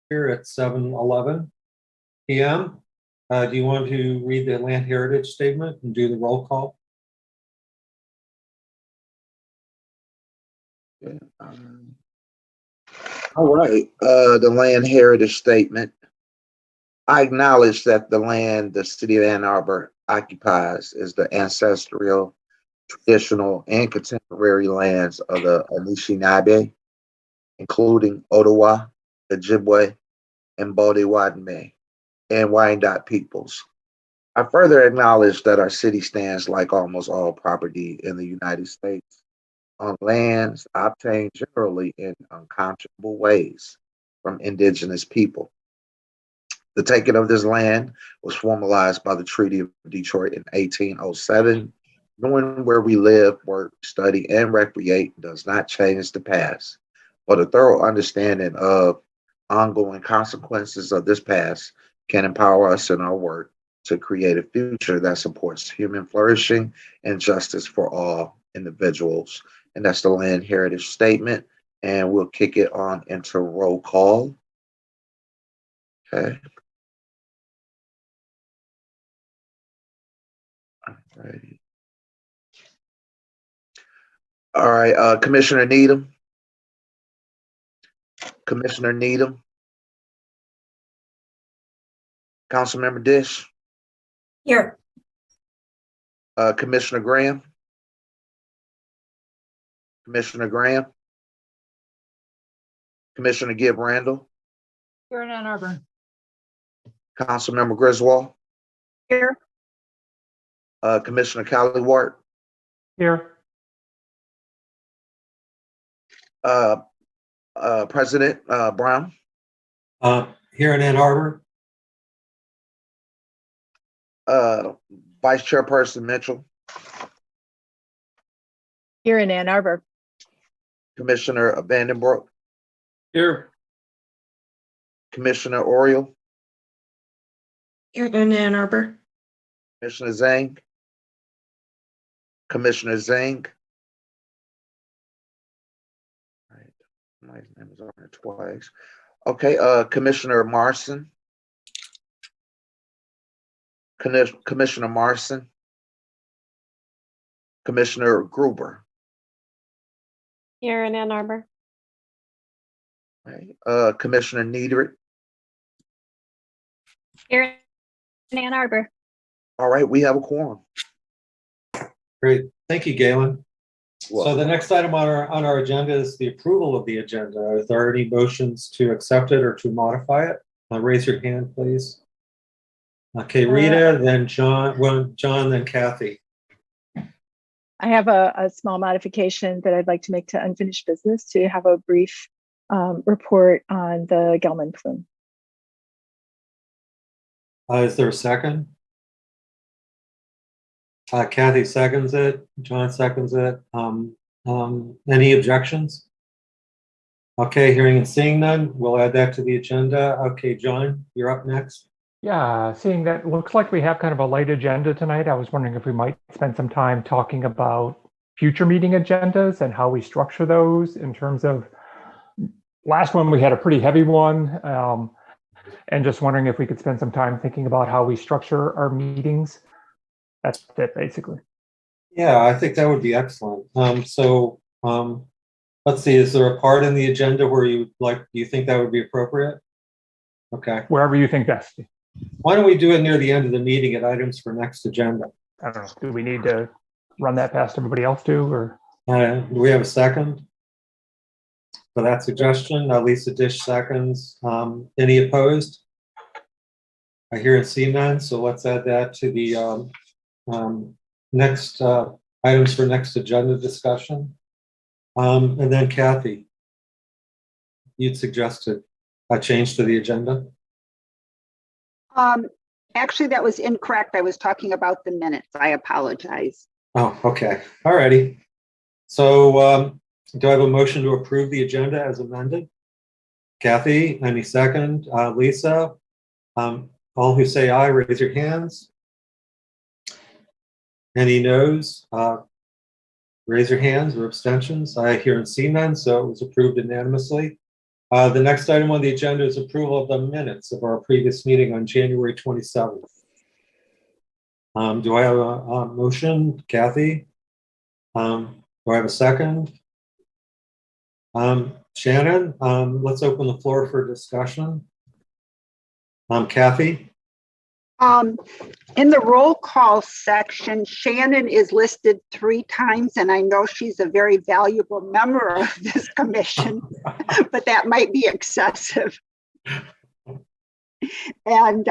here at 7:11 p.m. Do you want to read the land heritage statement and do the roll call? Yeah. All right. The land heritage statement. I acknowledge that the land the city of Ann Arbor occupies is the ancestral, traditional, and contemporary lands of the Anishinaabe, including Ottawa, Ojibwe, and Bodewadme and Wyandotte peoples. I further acknowledge that our city stands, like almost all property in the United States, on lands obtained generally in unconscionable ways from indigenous people. The taking of this land was formalized by the Treaty of Detroit in 1807. Knowing where we live, work, study, and recreate does not change the past, but a thorough understanding of ongoing consequences of this past can empower us in our work to create a future that supports human flourishing and justice for all individuals. And that's the land heritage statement. And we'll kick it on into roll call. Okay. Right. All right, Commissioner Needham. Commissioner Needham. Councilmember Dish. Here. Commissioner Graham. Commissioner Graham. Commissioner Gibb Randall. Here in Ann Arbor. Councilmember Griswold. Here. Commissioner Callywart. Here. President Brown. Here in Ann Arbor. Vice Chairperson Mitchell. Here in Ann Arbor. Commissioner Vandenbroek. Here. Commissioner Oriole. Here in Ann Arbor. Commissioner Zhang. Commissioner Zhang. Right. My name is on there twice. Okay, Commissioner Marson. Commissioner Marson. Commissioner Gruber. Here in Ann Arbor. Right. Commissioner Niedert. Here in Ann Arbor. All right, we have a quorum. Great. Thank you, Galen. Well, So the next item on our agenda is the approval of the agenda. Are there any motions to accept it or to modify it? Raise your hand, please. Okay, Rita, then John, then Kathy. I have a small modification that I'd like to make to unfinished business to have a brief report on the Gelman plume. Is there a second? Kathy seconds it. John seconds it. Any objections? Okay, hearing and seeing none, we'll add that to the agenda. Okay, John, you're up next. Yeah, seeing that looks like we have kind of a light agenda tonight, I was wondering if we might spend some time talking about future meeting agendas and how we structure those in terms of last one, we had a pretty heavy one. And just wondering if we could spend some time thinking about how we structure our meetings. That's it, basically. Yeah, I think that would be excellent. Let's see, is there a part in the agenda where do you think that would be appropriate? Okay. Wherever you think best. Why don't we do it near the end of the meeting at items for next agenda? I don't know. Do we need to run that past everybody else too, or? Do we have a second for that suggestion? Lisa Dish seconds. Any opposed? I hear and see none, so let's add that to the next items for next agenda discussion. And then Kathy, you'd suggested a change to the agenda? Actually, that was incorrect. I was talking about the minutes. I apologize. Oh, okay. All righty. So do I have a motion to approve the agenda as amended? Kathy, any second? Lisa? All who say aye, raise your hands. Any noes? Raise your hands or abstentions. I hear and see none, so it was approved unanimously. The next item on the agenda is approval of the minutes of our previous meeting on January 27th. Do I have a motion, Kathy? Do I have a second? Shannon, let's open the floor for discussion. Kathy? In the roll call section, Shannon is listed 3 times, and I know she's a very valuable member of this commission, but that might be excessive. And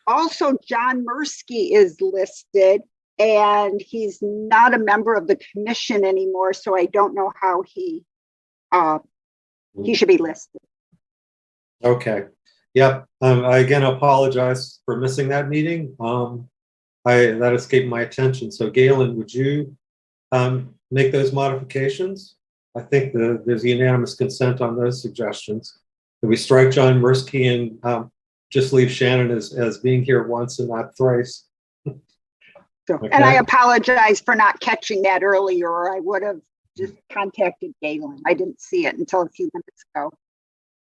also John Mursky is listed, and he's not a member of the commission anymore, so I don't know how he should be listed. Okay. Yep. I again apologize for missing that meeting. That escaped my attention. So Galen, would you make those modifications? I think there's unanimous consent on those suggestions. That we strike John Mursky and just leave Shannon as being here once and not thrice. So, Okay. and I apologize for not catching that earlier, or I would have just contacted Galen. I didn't see it until a few minutes ago.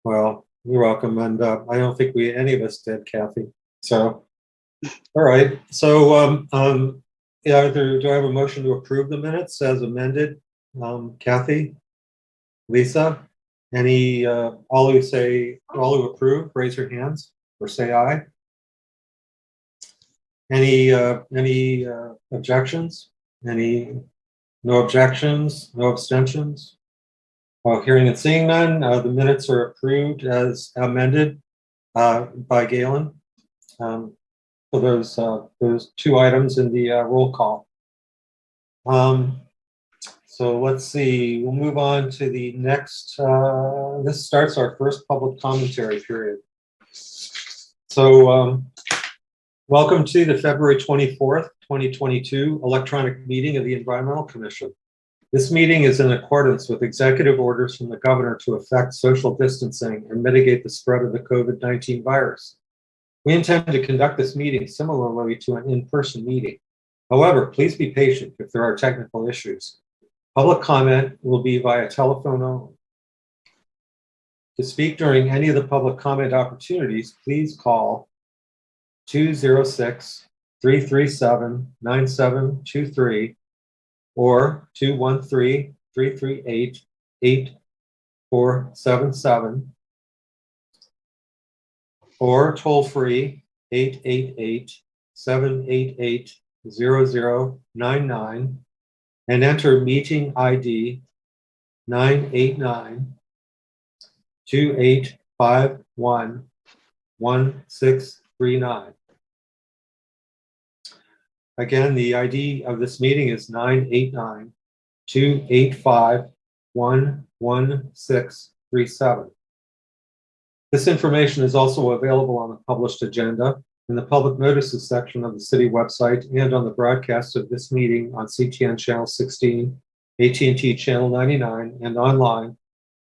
Well, you're welcome. And I don't think any of us did, Kathy. So, all right. So, yeah, do I have a motion to approve the minutes as amended? Kathy, Lisa, all who approve, raise your hands or say aye. Any objections? No objections? No abstentions? Well, hearing and seeing none, the minutes are approved as amended by Galen for those 2 items in the roll call. So let's see, we'll move on to the next, this starts our first public commentary period. So welcome to the February 24th, 2022 electronic meeting of the Environmental Commission. This meeting is in accordance with executive orders from the governor to effect social distancing and mitigate the spread of the COVID-19 virus. We intend to conduct this meeting similarly to an in-person meeting. However, please be patient if there are technical issues. Public comment will be via telephone only. To speak during any of the public comment opportunities, please call 206-337-9723 or 213-338-8477 or toll free 888-788-0099 and enter meeting ID 989-2851-1639. Again, the ID of this meeting is 989-285-11637. This information is also available on the published agenda in the public notices section of the city website and on the broadcast of this meeting on CTN Channel 16, AT&T Channel 99, and online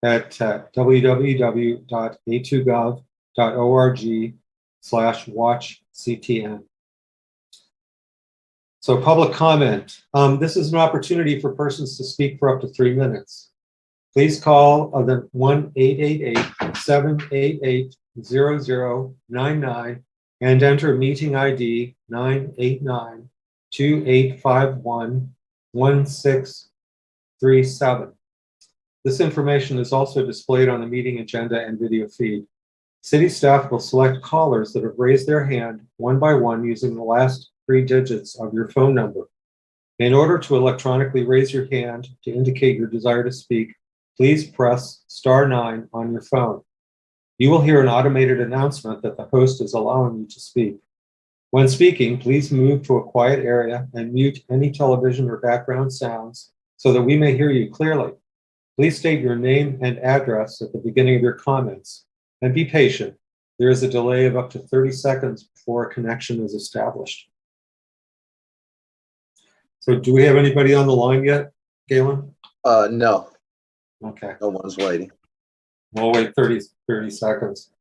at www.a2gov.org/watchctn. So public comment. This is an opportunity for persons to speak for up to 3 minutes. Please call the 1-888-788-0099 and enter meeting ID 989-2851-1637. This information is also displayed on the meeting agenda and video feed. City staff will select callers that have raised their hand one by one using the last 3 digits of your phone number. In order to electronically raise your hand to indicate your desire to speak, please press *9 on your phone. You will hear an automated announcement that the host is allowing you to speak. When speaking, please move to a quiet area and mute any television or background sounds so that we may hear you clearly. Please state your name and address at the beginning of your comments, and be patient. There is a delay of up to 30 seconds before a connection is established. So do we have anybody on the line yet, Galen? No, Okay, no one's waiting. we'll wait 30 seconds.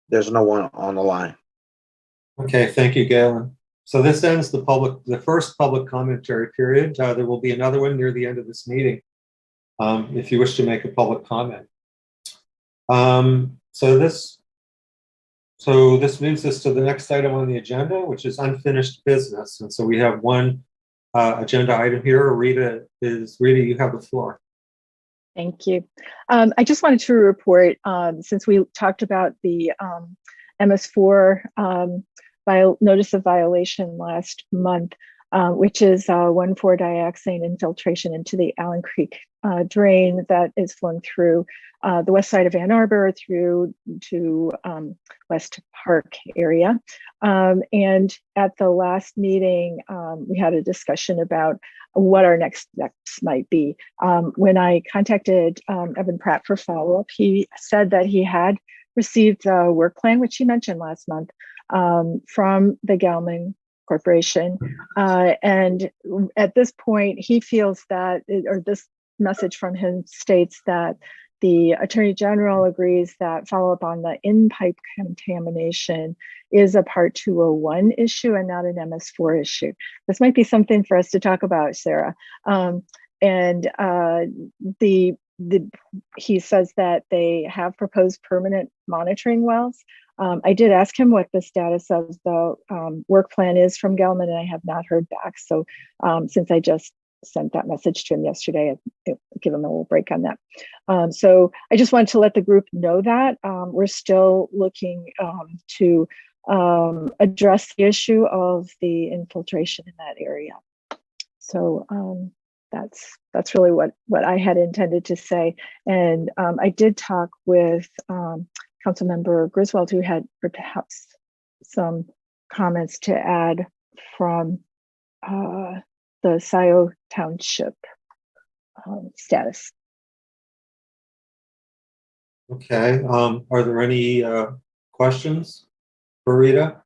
there's no one on the line. Okay, thank you, Galen. So this ends the first public commentary period. There will be another one near the end of this meeting, if you wish to make a public comment. So this moves us to the next item on the agenda, which is unfinished business. And so we have one agenda item here. Rita, you have the floor. Thank you. I just wanted to report, since we talked about the MS4 notice of violation last month, which is 1,4-dioxane infiltration into the Allen Creek drain that is flowing through the west side of Ann Arbor through to West Park area. And at the last meeting, we had a discussion about what our next steps might be. When I contacted Evan Pratt for follow-up, he said that he had received a work plan, which he mentioned last month, from the Gelman Corporation. And at this point, he feels that, or this message from him states that the Attorney General agrees that follow-up on the in-pipe contamination is a Part 201 issue and not an MS4 issue. This might be something for us to talk about, Sarah. He says that they have proposed permanent monitoring wells. I did ask him what the status of the work plan is from Gelman, and I have not heard back. So since I just sent that message to him yesterday, I'll give him a little break on that. So I just wanted to let the group know that we're still looking to address the issue of the infiltration in that area. So that's really what I had intended to say. And I did talk with Councilmember Griswold, who had perhaps some comments to add from the Scioto Township status. Okay, are there any questions for Rita?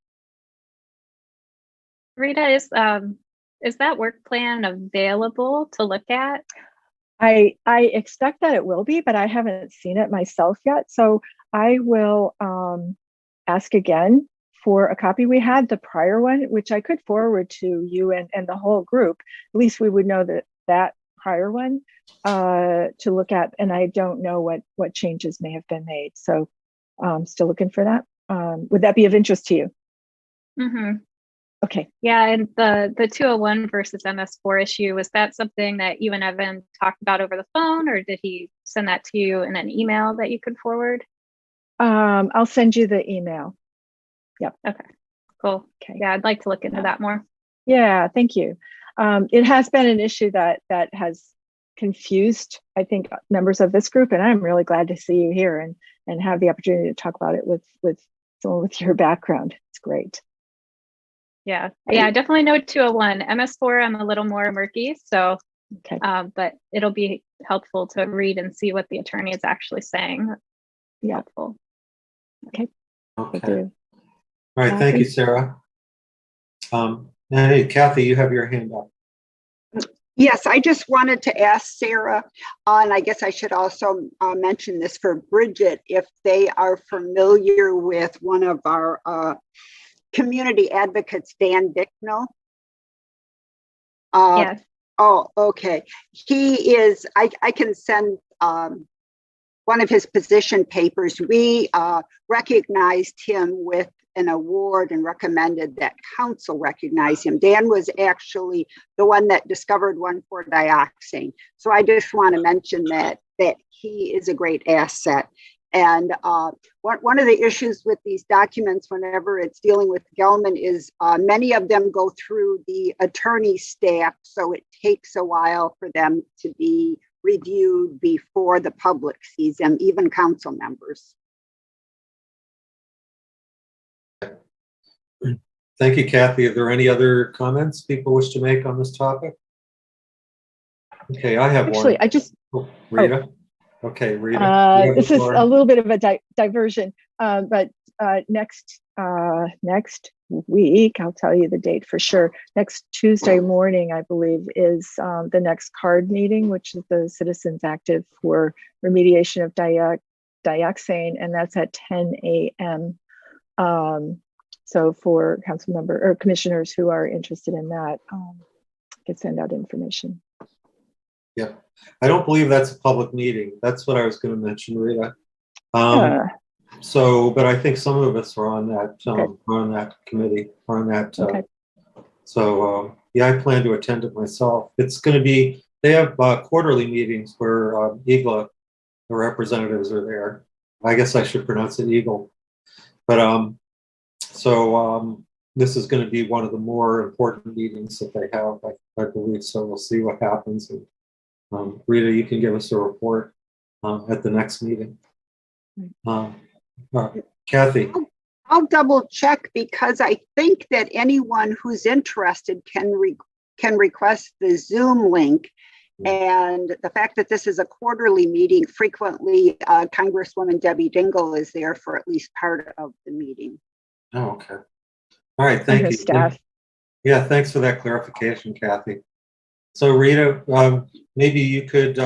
Rita, is that work plan available to look at? I expect that it will be, but I haven't seen it myself yet. So I will ask again for a copy. We had the prior one, which I could forward to you and the whole group. At least we would know that prior one to look at. And I don't know what changes may have been made. So still looking for that. Would that be of interest to you? Mm-hmm. Okay. Yeah, and the 201 versus MS4 issue, was that something that you and Evan talked about over the phone, or did he send that to you in an email that you could forward? I'll send you the email. Yep. Okay, cool. Okay. Yeah, I'd like to look into that more. Yeah, thank you. It has been an issue that has confused, I think, members of this group, and I'm really glad to see you here and have the opportunity to talk about it with someone with your background. It's great. Yeah, I definitely know 201. MS4, I'm a little more murky, so Okay. but it'll be helpful to read and see what the attorney is actually saying. Yeah. Helpful. Okay. Thank Okay. you. All right, thank you, Sarah. Hey, Kathy, you have your hand up. Yes, I just wanted to ask Sarah, and I guess I should also mention this for Bridget, if they are familiar with one of our community advocates, Dan Bicknell. Yes. Oh, okay. He is, I can send one of his position papers. We recognized him with an award and recommended that council recognize him. Dan was actually the one that discovered 1,4-dioxane. So I just want to mention that he is a great asset. And one of the issues with these documents, whenever it's dealing with Gelman, is many of them go through the attorney staff. So it takes a while for them to be reviewed before the public sees them, even council members. Thank you, Kathy. Are there any other comments people wish to make on this topic? Okay, I have Actually, one. I just Rita. Okay, Rita. You have this the is floor. a little bit of a diversion, but next week, I'll tell you the date for sure. Next Tuesday morning, I believe, is the next CARD meeting, which is the Citizens Active for Remediation of Dioxane, and that's at 10 a.m. So for council member or commissioners who are interested in that, could send out information. Yeah, I don't believe that's a public meeting. That's what I was going to mention, Rita. So, but I think some of us are on that, on that committee, on that. Okay. So, yeah, I plan to attend it myself. It's going to be, they have quarterly meetings where EGLA, the representatives are there. I guess I should pronounce it Eagle. But this is going to be one of the more important meetings that they have, I believe. So we'll see what happens. And Rita, you can give us a report at the next meeting. Kathy. I'll double check because I think that anyone who's interested can request the Zoom link. And the fact that this is a quarterly meeting, frequently Congresswoman Debbie Dingell is there for at least part of the meeting. Oh, okay. All right, thank you. Staff. Yeah, thanks for that clarification, Kathy. So Rita, maybe you could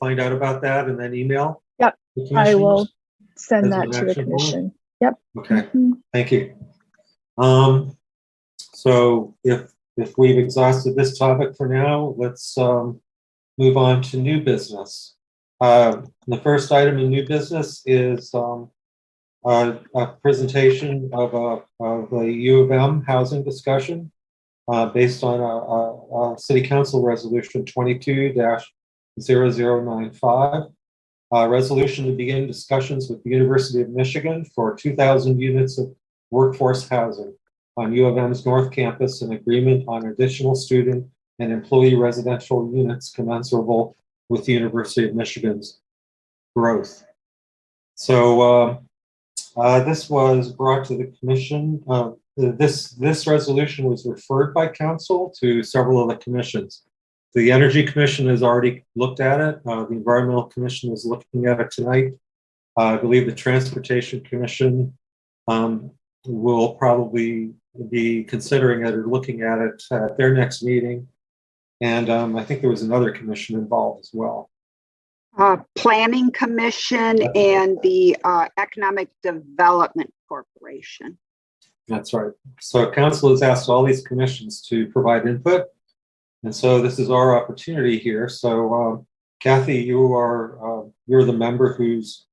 find out about that and then email. Yep, I will send as that an to the action commission. Yep. Okay, thank you. So if we've exhausted this topic for now, let's move on to new business. The first item in new business is a presentation of a U of M housing discussion based on a City Council Resolution 22-0095. Resolution to begin discussions with the University of Michigan for 2,000 units of workforce housing on U of M's North Campus, an agreement on additional student and employee residential units commensurable with the University of Michigan's growth. So this was brought to the commission. This resolution was referred by council to several of the commissions. The Energy Commission has already looked at it. The Environmental Commission is looking at it tonight. I believe the Transportation Commission will probably be considering it or looking at it at their next meeting. And I think there was another commission involved as well. Planning Commission and the Economic Development Corporation. That's right. So council has asked all these commissions to provide input. And so this is our opportunity here. So Kathy, you're the member who's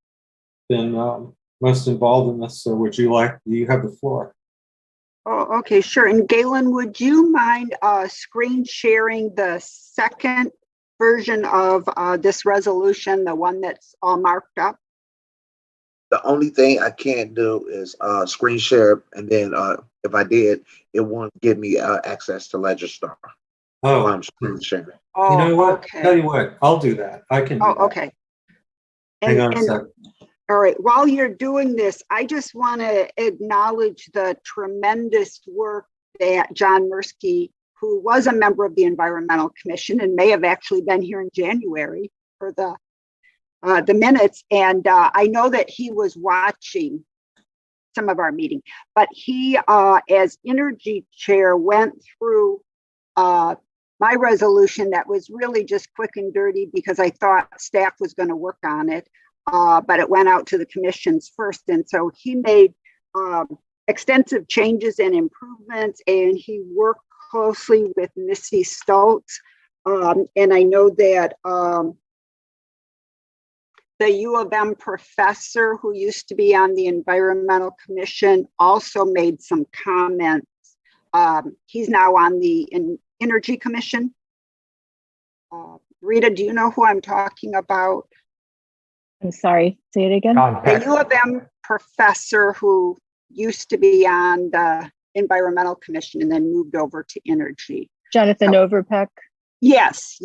been most involved in this. So you have the floor. Oh, okay, sure. And Galen, would you mind screen sharing the second version of this resolution, the one that's all marked up? The only thing I can't do is screen share, and then if I did, it won't give me access to Legistar. Oh, I'm screen sharing. Oh, you know what? okay. Tell you what, I'll do that. I can do that. Okay. Hang on a second. All right, while you're doing this, I just want to acknowledge the tremendous work that John Mirsky, who was a member of the Environmental Commission and may have actually been here in January for the minutes. And I know that he was watching some of our meeting, but he, as Energy Chair, went through my resolution that was really just quick and dirty because I thought staff was going to work on it. But it went out to the commissions first. And so he made extensive changes and improvements, and he worked closely with Missy Stoltz. And I know that the U of M professor who used to be on the Environmental Commission also made some comments. He's now on the Energy Commission. Rita, do you know who I'm talking about? I'm sorry, say it again. The U of M professor who used to be on the Environmental Commission and then moved over to Energy. Jonathan Overpeck. Yes,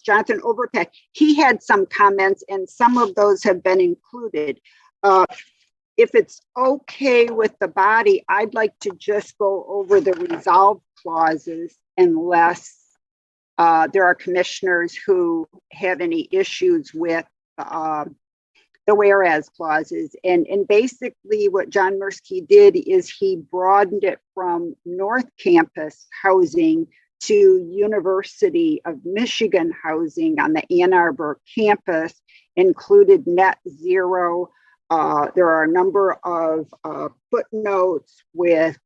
Jonathan Overpeck. He had some comments and some of those have been included. If it's okay with the body, I'd like to just go over the resolve clauses unless there are commissioners who have any issues with the whereas clauses. And basically what John Mirsky did is he broadened it from North Campus housing to University of Michigan housing on the Ann Arbor campus, included net zero There are a number of footnotes with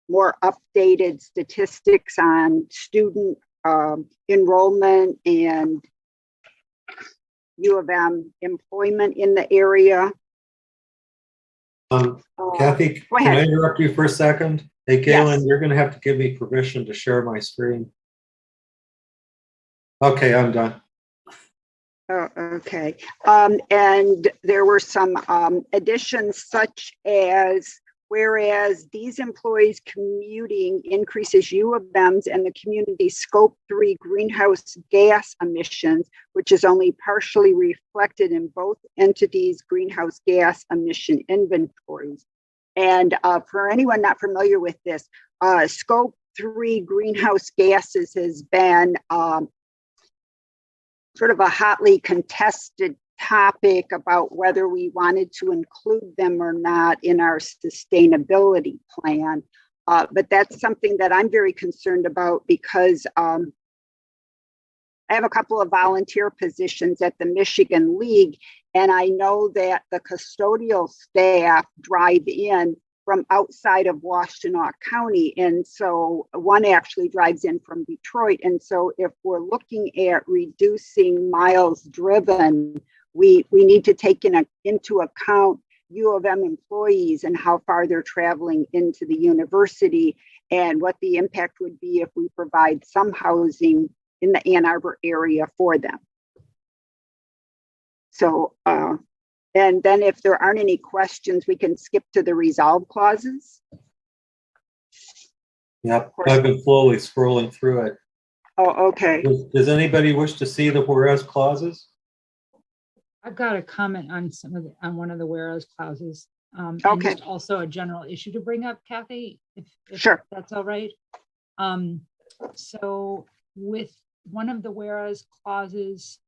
more updated statistics on student enrollment and U of M employment in the area. Kathy, Go can I ahead. interrupt you for a second? Hey, Galen, Yes. you're going to have to give me permission to share my screen. Okay, I'm done. Oh, okay. And there were some additions such as, whereas these employees commuting increases U of M's and the community scope 3 greenhouse gas emissions, which is only partially reflected in both entities' greenhouse gas emission inventories. And for anyone not familiar with this, scope 3 greenhouse gases has been sort of a hotly contested topic about whether we wanted to include them or not in our sustainability plan. But that's something that I'm very concerned about because I have a couple of volunteer positions at the Michigan League, and I know that the custodial staff drive in from outside of Washtenaw County. And so one actually drives in from Detroit. And so if we're looking at reducing miles driven, we need to take into account U of M employees and how far they're traveling into the university and what the impact would be if we provide some housing in the Ann Arbor area for them. So, and then if there aren't any questions, we can skip to the resolve clauses. Yep, I've been slowly scrolling through it. Oh, okay. Does anybody wish to see the whereas clauses? I've got a comment on on one of the whereas clauses. And Okay. just also a general issue to bring up, Kathy, if Sure. that's all right. So with one of the whereas clauses,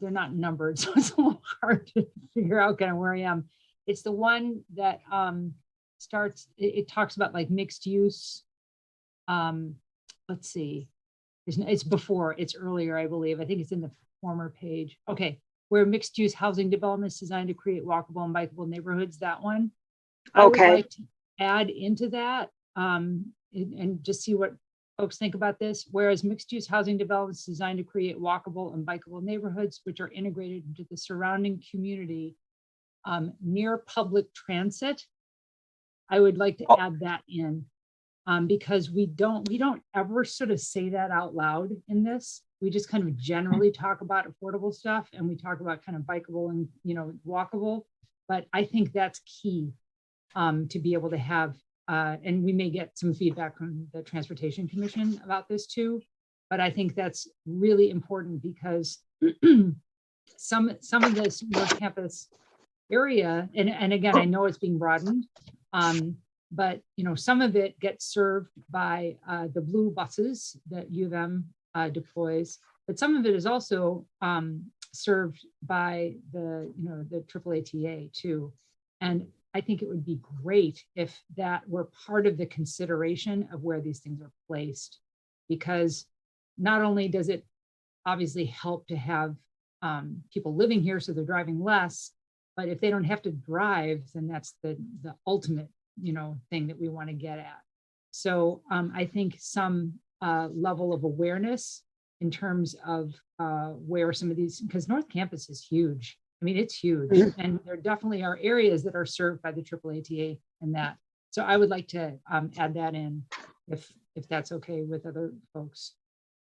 they're not numbered, so it's a little hard to figure out kind of where I am. It's the one that starts, it talks about like mixed use. Let's see, it's earlier, I believe. I think it's in the former page. Okay, where mixed use housing development is designed to create walkable and bikeable neighborhoods, that one. I would like to add into that and just see what folks think about this. Whereas mixed use housing development is designed to create walkable and bikeable neighborhoods, which are integrated into the surrounding community near public transit. I would like to add that in because we don't ever sort of say that out loud in this. We just kind of generally talk about affordable stuff and we talk about kind of bikeable and, walkable, but I think that's key to be able to have, and we may get some feedback from the Transportation Commission about this too, but I think that's really important because some of this North Campus area, and again, I know it's being broadened, but some of it gets served by the blue buses that U of M deploys, but some of it is also served by the AAATA too. And I think it would be great if that were part of the consideration of where these things are placed, because not only does it obviously help to have people living here so they're driving less, but if they don't have to drive, then that's the ultimate thing that we want to get at. So I think some level of awareness in terms of where some of these, because North Campus is huge. I mean, it's huge. Mm-hmm. And there definitely are areas that are served by the AAATA and that. So I would like to add that in if that's okay with other folks.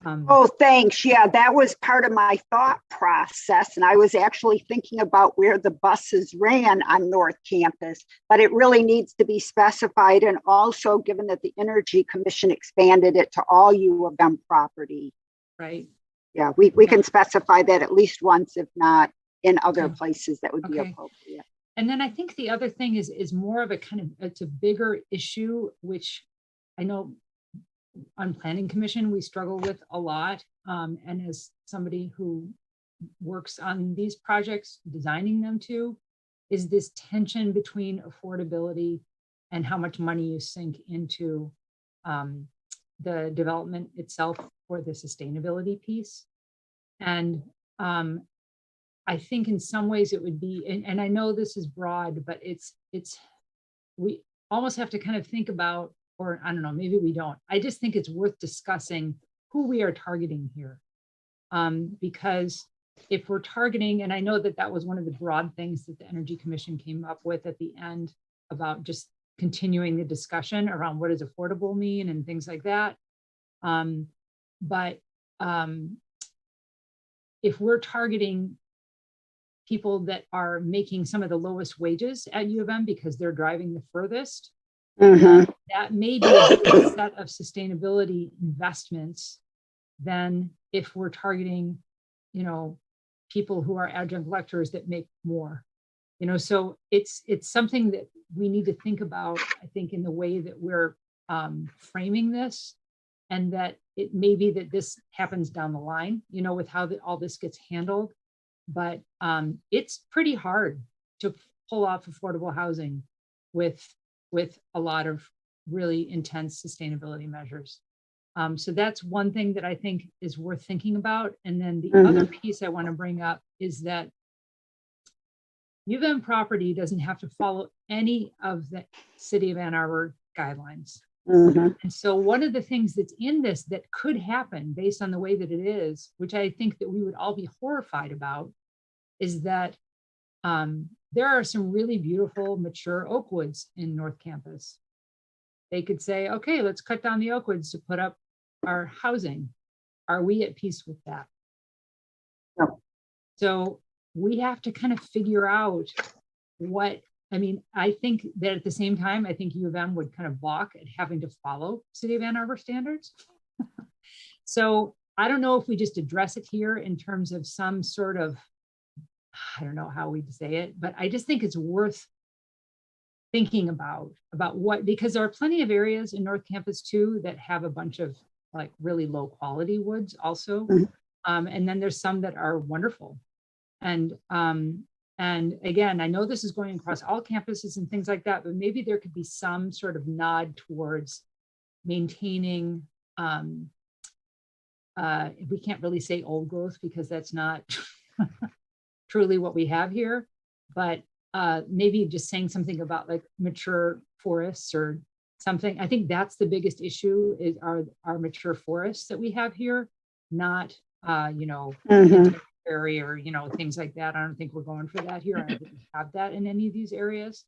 Oh, thanks. Yeah, that was part of my thought process. And I was actually thinking about where the buses ran on North Campus, but it really needs to be specified. And also given that the Energy Commission expanded it to all U of M property. Right. Yeah, we can specify that at least once, if not in other places that would be appropriate. And then I think the other thing is more of a it's a bigger issue, which I know on Planning Commission, we struggle with a lot. And as somebody who works on these projects, designing them too, is this tension between affordability and how much money you sink into the development itself for the sustainability piece. And I think in some ways it would be, and I know this is broad, but we almost have to kind of think about, or I don't know, maybe we don't. I just think it's worth discussing who we are targeting here. Because if we're targeting, and I know that that was one of the broad things that the Energy Commission came up with at the end about just continuing the discussion around what does affordable mean and things like that. But if we're targeting people that are making some of the lowest wages at U of M because they're driving the furthest, that may be a different set of sustainability investments than if we're targeting, you know, people who are adjunct lecturers that make more. You know, so it's something that we need to think about, I think, in the way that we're framing this, and that it may be that this happens down the line, you know, with how all this gets handled. But it's pretty hard to pull off affordable housing with a lot of really intense sustainability measures. So that's one thing that I think is worth thinking about. And then the other piece I want to bring up is that U of M property doesn't have to follow any of the City of Ann Arbor guidelines. And so one of the things that's in this that could happen based on the way that it is, which I think that we would all be horrified about, is that there are some really beautiful mature oak woods in North Campus. They could say, okay, let's cut down the oak woods to put up our housing. Are we at peace with that? No. So we have to kind of figure out what, I mean, I think that at the same time, I think U of M would kind of balk at having to follow City of Ann Arbor standards. So I don't know if we just address it here in terms of some sort of, I don't know how we'd say it, but I just think it's worth thinking about what, because there are plenty of areas in North Campus too that have a bunch of like really low quality woods also. And then there's some that are wonderful. And again, I know this is going across all campuses and things like that, but maybe there could be some sort of nod towards maintaining, we can't really say old growth because that's not truly what we have here, but maybe just saying something about like mature forests or something. I think that's the biggest issue is our mature forests that we have here, not, you know, prairie or, you know, things like that. I don't think we're going for that here. I don't think we have that in any of these areas.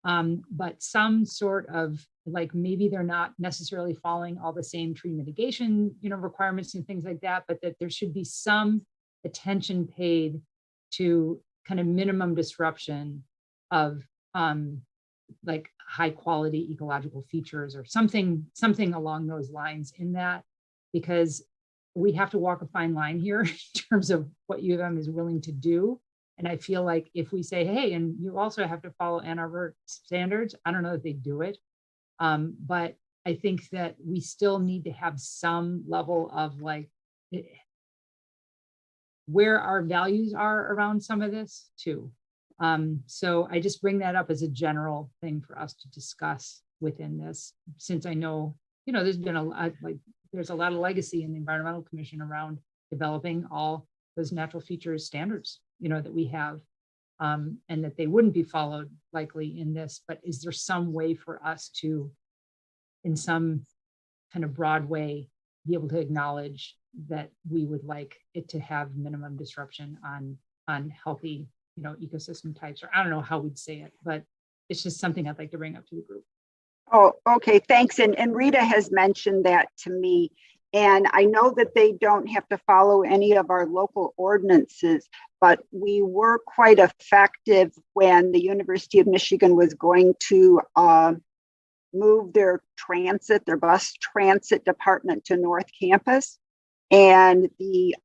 But some sort of like, maybe they're not necessarily following all the same tree mitigation, you know, requirements and things like that, but that there should be some attention paid to kind of minimum disruption of like high quality ecological features or something along those lines in that, because we have to walk a fine line here in terms of what U of M is willing to do. And I feel like if we say, hey, and you also have to follow Ann Arbor standards, I don't know if they do it. But I think that we still need to have some level of like where our values are around some of this too. So I just bring that up as a general thing for us to discuss within this, since I know, you know, there's been a lot, like there's a lot of legacy in the Environmental Commission around developing all those natural features standards, you know, that we have, and that they wouldn't be followed likely in this, but is there some way for us to, in some kind of broad way, be able to acknowledge that we would like it to have minimum disruption on healthy, you know, ecosystem types, or I don't know how we'd say it, but it's just something I'd like to bring up to the group. Oh, okay, thanks. And Rita has mentioned that to me. And I know that they don't have to follow any of our local ordinances, but we were quite effective when the University of Michigan was going to move their bus transit department to North Campus. And the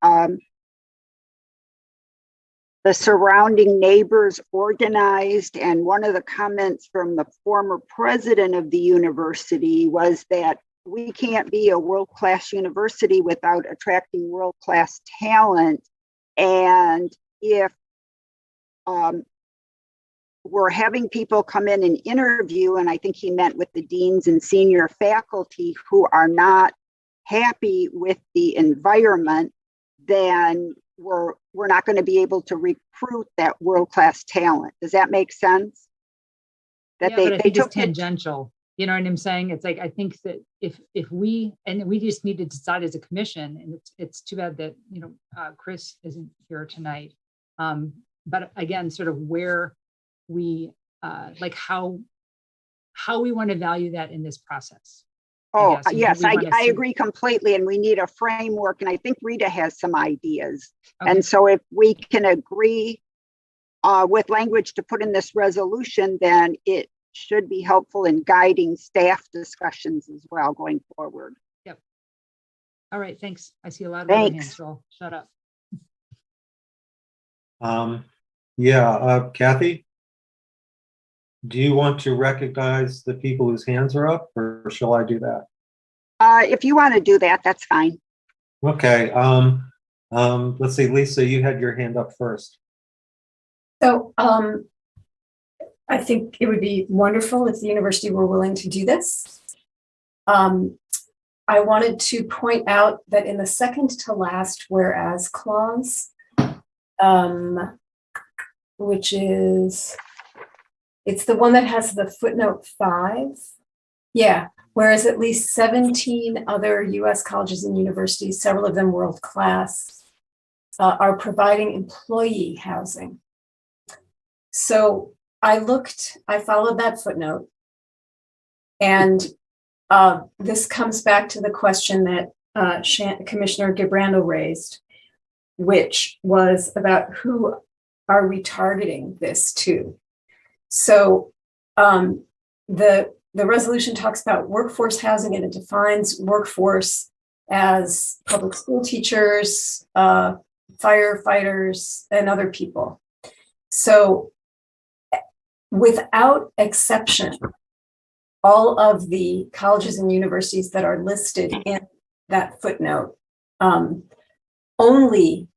surrounding neighbors organized, and one of the comments from the former president of the university was that we can't be a world-class university without attracting world-class talent. And if we're having people come in and interview, and I think he meant with the deans and senior faculty who are not happy with the environment, then we're not going to be able to recruit that world-class talent. Does that make sense? That Yeah, but I they think it's took it. tangential. You know what I'm saying? It's like, I think that if we just need to decide as a commission, and it's too bad that, you know, Chris isn't here tonight. But again, sort of where we, like how we want to value that in this process. Oh, guess, yes, we wanna I see- agree completely. And we need a framework. And I think Rita has some ideas. Okay. And so if we can agree with language to put in this resolution, then it should be helpful in guiding staff discussions as well going forward. Yep. All right, thanks. I see a lot of other Thanks. hands, so I'll shut up. Kathy? Do you want to recognize the people whose hands are up, or shall I do that? If you want to do that, that's fine. Okay, let's see, Lisa, you had your hand up first. So I think it would be wonderful if the university were willing to do this. I wanted to point out that in the second to last whereas clause, which is, it's the one that has the footnote 5. Yeah, whereas at least 17 other US colleges and universities, several of them world class, are providing employee housing. So I followed that footnote, and this comes back to the question that Commissioner Gibrando raised, which was about who are we targeting this to? So the resolution talks about workforce housing, and it defines workforce as public school teachers, firefighters, and other people. So without exception, all of the colleges and universities that are listed in that footnote only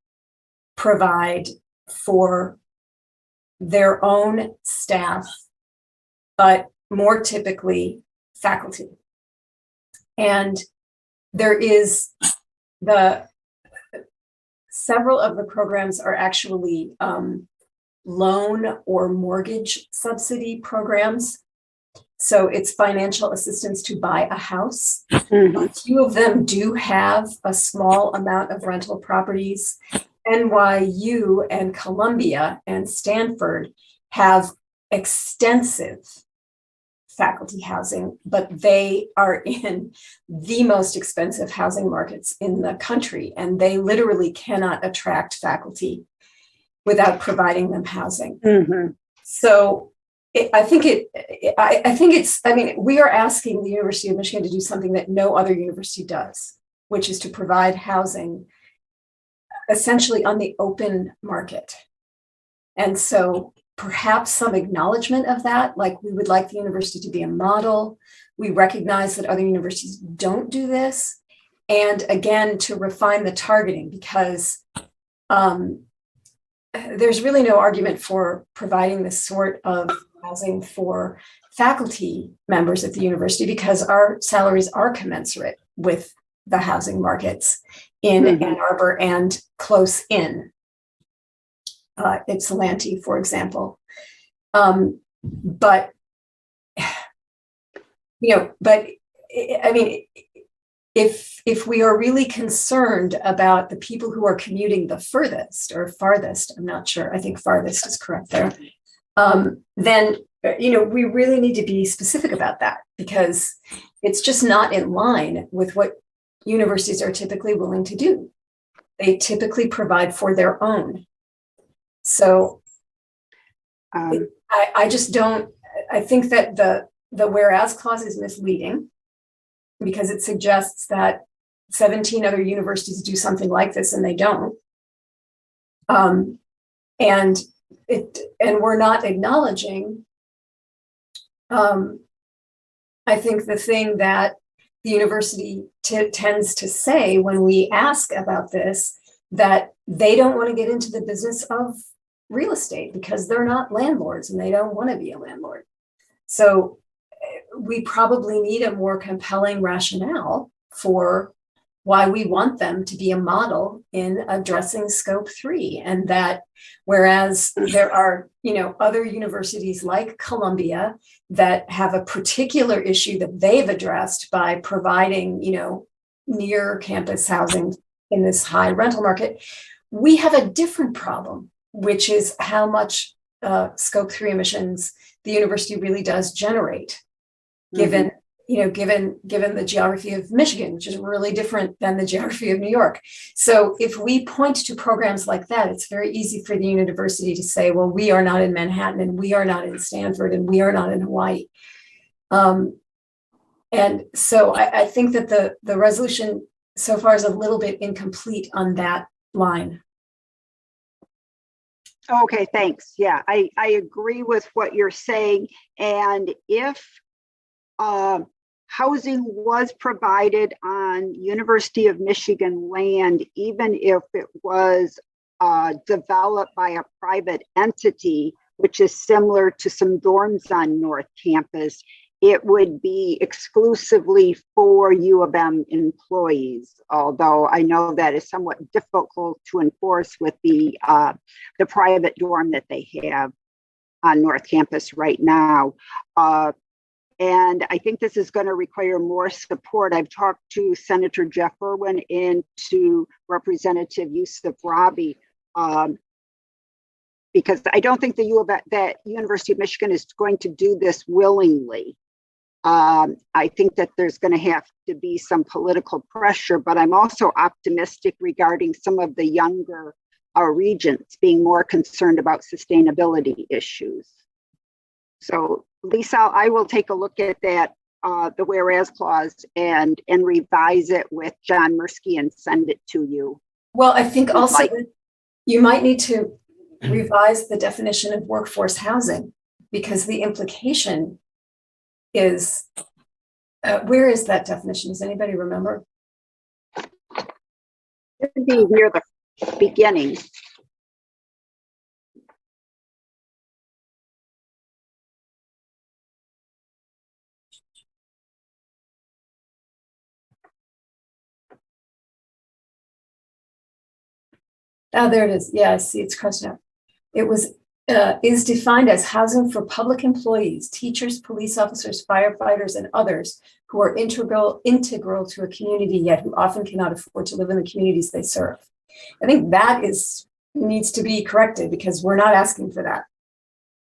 provide for their own staff, but more typically faculty. And there is several of the programs are actually loan or mortgage subsidy programs. So it's financial assistance to buy a house. A few of them do have a small amount of rental properties. NYU and Columbia and Stanford have extensive faculty housing, but they are in the most expensive housing markets in the country, and they literally cannot attract faculty without providing them housing. So I mean, we are asking the University of Michigan to do something that no other university does, which is to provide housing essentially on the open market. And so perhaps some acknowledgement of that, like we would like the university to be a model. We recognize that other universities don't do this. And again, to refine the targeting, because there's really no argument for providing this sort of housing for faculty members at the university, because our salaries are commensurate with the housing markets in Ann Arbor and close in Ypsilanti, for example. But I mean, if we are really concerned about the people who are commuting the furthest or farthest, I'm not sure, I think farthest is correct there, then, we really need to be specific about that, because it's just not in line with what universities are typically willing to do. They typically provide for their own. So I just don't, I think that the whereas clause is misleading, because it suggests that 17 other universities do something like this and they don't. And we're not acknowledging, I think the thing that the university tends to say when we ask about this, that they don't want to get into the business of real estate because they're not landlords and they don't want to be a landlord. So we probably need a more compelling rationale for why we want them to be a model in addressing scope 3. And that whereas there are, other universities like Columbia that have a particular issue that they've addressed by providing, near campus housing in this high rental market, we have a different problem, which is how much scope 3 emissions the university really does generate, given the geography of Michigan, which is really different than the geography of New York. So if we point to programs like that, it's very easy for the university to say, well, we are not in Manhattan, and we are not in Stanford, and we are not in Hawaii. And so I think that the resolution so far is a little bit incomplete on that line. Okay, thanks. Yeah, I agree with what you're saying. And if housing was provided on University of Michigan land, even if it was developed by a private entity, which is similar to some dorms on North Campus, it would be exclusively for U of M employees, although I know that is somewhat difficult to enforce with the private dorm that they have on North Campus right now. And I think this is going to require more support. I've talked to Senator Jeff Irwin and to Representative Yusuf Rabi, because I don't think that University of Michigan is going to do this willingly. I think that there's going to have to be some political pressure, but I'm also optimistic regarding some of the younger regents being more concerned about sustainability issues. So Lisa, I will take a look at that, the whereas clause, and revise it with John Mirsky and send it to you. Well, I think also you might need to revise the definition of workforce housing, because the implication is, where is that definition? Does anybody remember? It would be near the beginning. Oh, there it is. Yeah, I see it's crossed out. It was is defined as housing for public employees, teachers, police officers, firefighters, and others who are integral to a community, yet who often cannot afford to live in the communities they serve. I think that needs to be corrected, because we're not asking for that,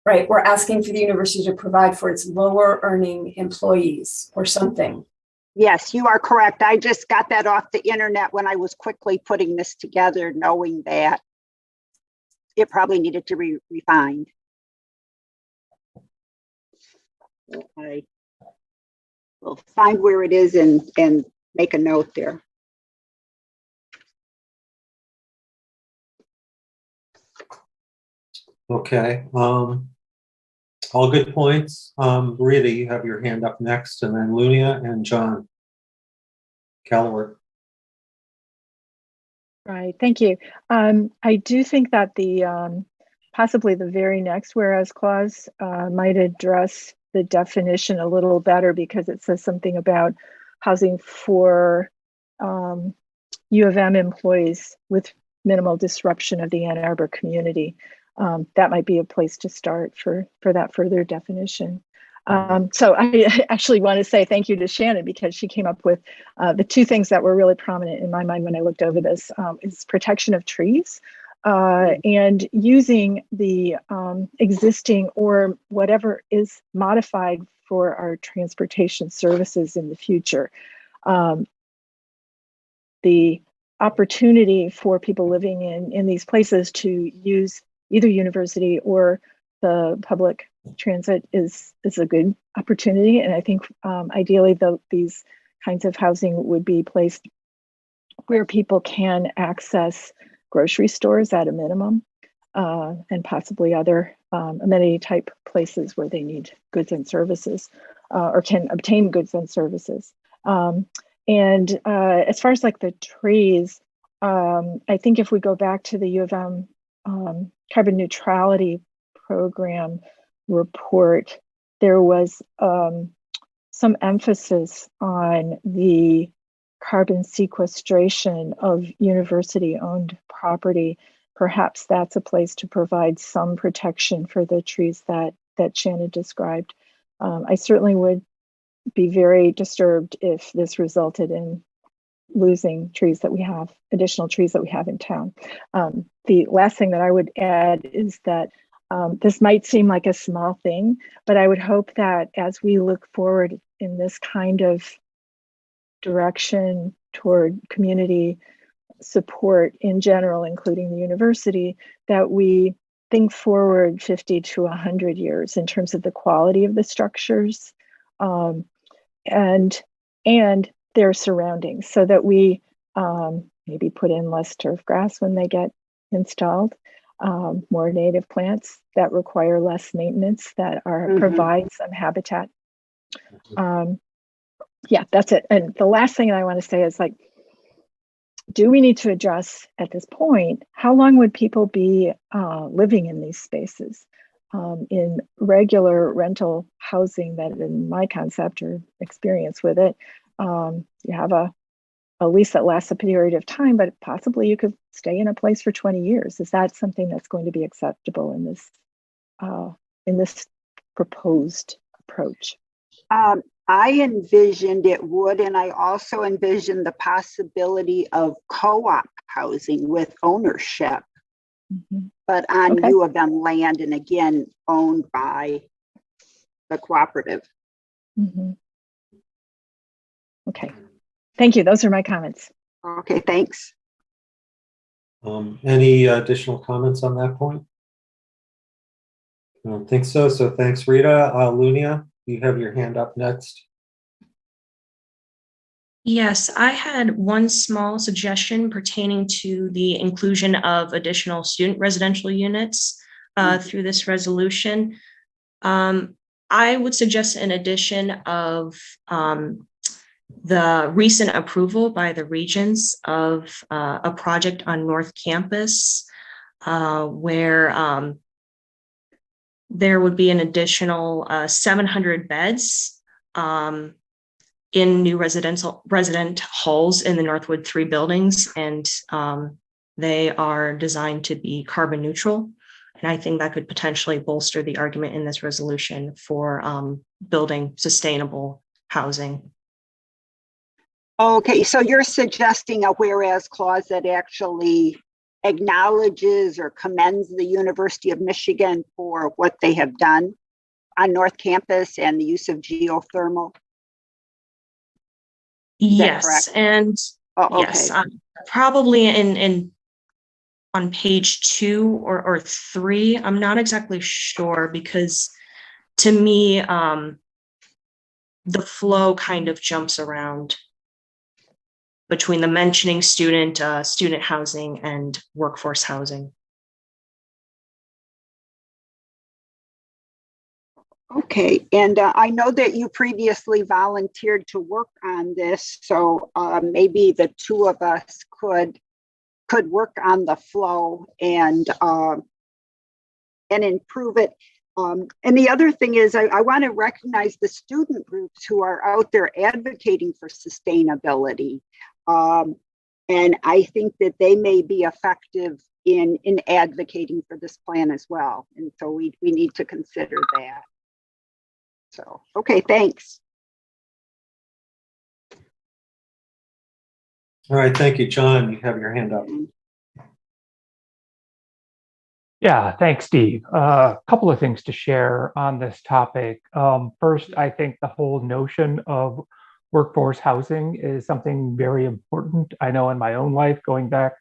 right? We're asking for the university to provide for its lower earning employees or something. Yes, you are correct. I just got that off the internet when I was quickly putting this together, knowing that it probably needed to be refined. I will find where it is and make a note there. Okay, all good points. Rita, you have your hand up next, and then Lunia and John Calloward. Right, thank you. I do think that the possibly the very next whereas clause might address the definition a little better, because it says something about housing for U of M employees with minimal disruption of the Ann Arbor community. That might be a place to start for that further definition. So I actually want to say thank you to Shannon, because she came up with the two things that were really prominent in my mind when I looked over this, is protection of trees and using the existing or whatever is modified for our transportation services in the future. The opportunity for people living in these places to use either university or the public transit is a good opportunity. And I think ideally these kinds of housing would be placed where people can access grocery stores at a minimum, and possibly other amenity type places where they need goods and services, or can obtain goods and services. And as far as like the trees, I think if we go back to the U of M carbon neutrality program report, there was some emphasis on the carbon sequestration of university-owned property, perhaps that's a place to provide some protection for the trees that Shannon described. I certainly would be very disturbed if this resulted in losing trees that we have, additional trees that we have in town. The last thing that I would add is that this might seem like a small thing, but I would hope that as we look forward in this kind of direction toward community support in general, including the university, that we think forward 50 to 100 years in terms of the quality of the structures and their surroundings, so that we maybe put in less turf grass when they get installed, more native plants that require less maintenance, that are provide some habitat. Yeah, that's it. And the last thing I want to say is, like, do we need to address at this point, how long would people be living in these spaces? In regular rental housing, that in my concept or experience with it, you have a lease that lasts a period of time, but possibly you could stay in a place for 20 years. Is that something that's going to be acceptable in this proposed approach? I envisioned it would, and I also envisioned the possibility of co-op housing with ownership, but on U of M land, and again, owned by the cooperative. Okay, thank you. Those are my comments. Okay, thanks. Any additional comments on that point? I don't think so. So thanks, Rita. Lunia, you have your hand up next. Yes, I had one small suggestion pertaining to the inclusion of additional student residential units through this resolution. I would suggest an addition of the recent approval by the Regents of a project on North Campus where there would be an additional 700 beds in new resident halls in the Northwood 3 buildings, and they are designed to be carbon neutral. And I think that could potentially bolster the argument in this resolution for building sustainable housing. Okay, so you're suggesting a whereas clause that actually acknowledges or commends the University of Michigan for what they have done on North Campus and the use of geothermal? Yes, and yes, probably in on page 2 or 3. I'm not exactly sure, because to me, the flow kind of jumps around between the mentioning student housing and workforce housing. Okay, and I know that you previously volunteered to work on this, so maybe the two of us could work on the flow and improve it. And the other thing is, I want to recognize the student groups who are out there advocating for sustainability, and I think that they may be effective in advocating for this plan as well. And so we need to consider that. So, okay, thanks. All right, thank you, John. You have your hand up. Yeah, thanks, Steve. A couple of things to share on this topic. First, I think the whole notion of workforce housing is something very important. I know in my own life, going back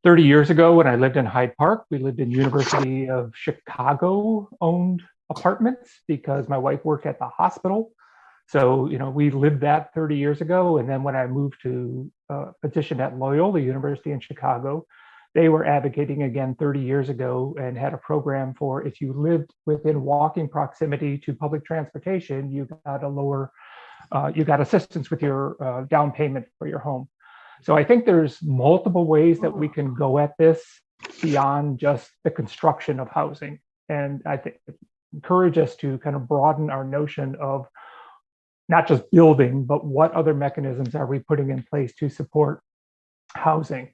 30 years ago when I lived in Hyde Park, we lived in University of Chicago owned apartments because my wife worked at the hospital. So, we lived that 30 years ago. And then when I moved to position at Loyola University in Chicago, they were advocating again 30 years ago and had a program for if you lived within walking proximity to public transportation, you got assistance with your down payment for your home. So I think there's multiple ways that we can go at this beyond just the construction of housing. And I think encourage us to kind of broaden our notion of not just building, but what other mechanisms are we putting in place to support housing?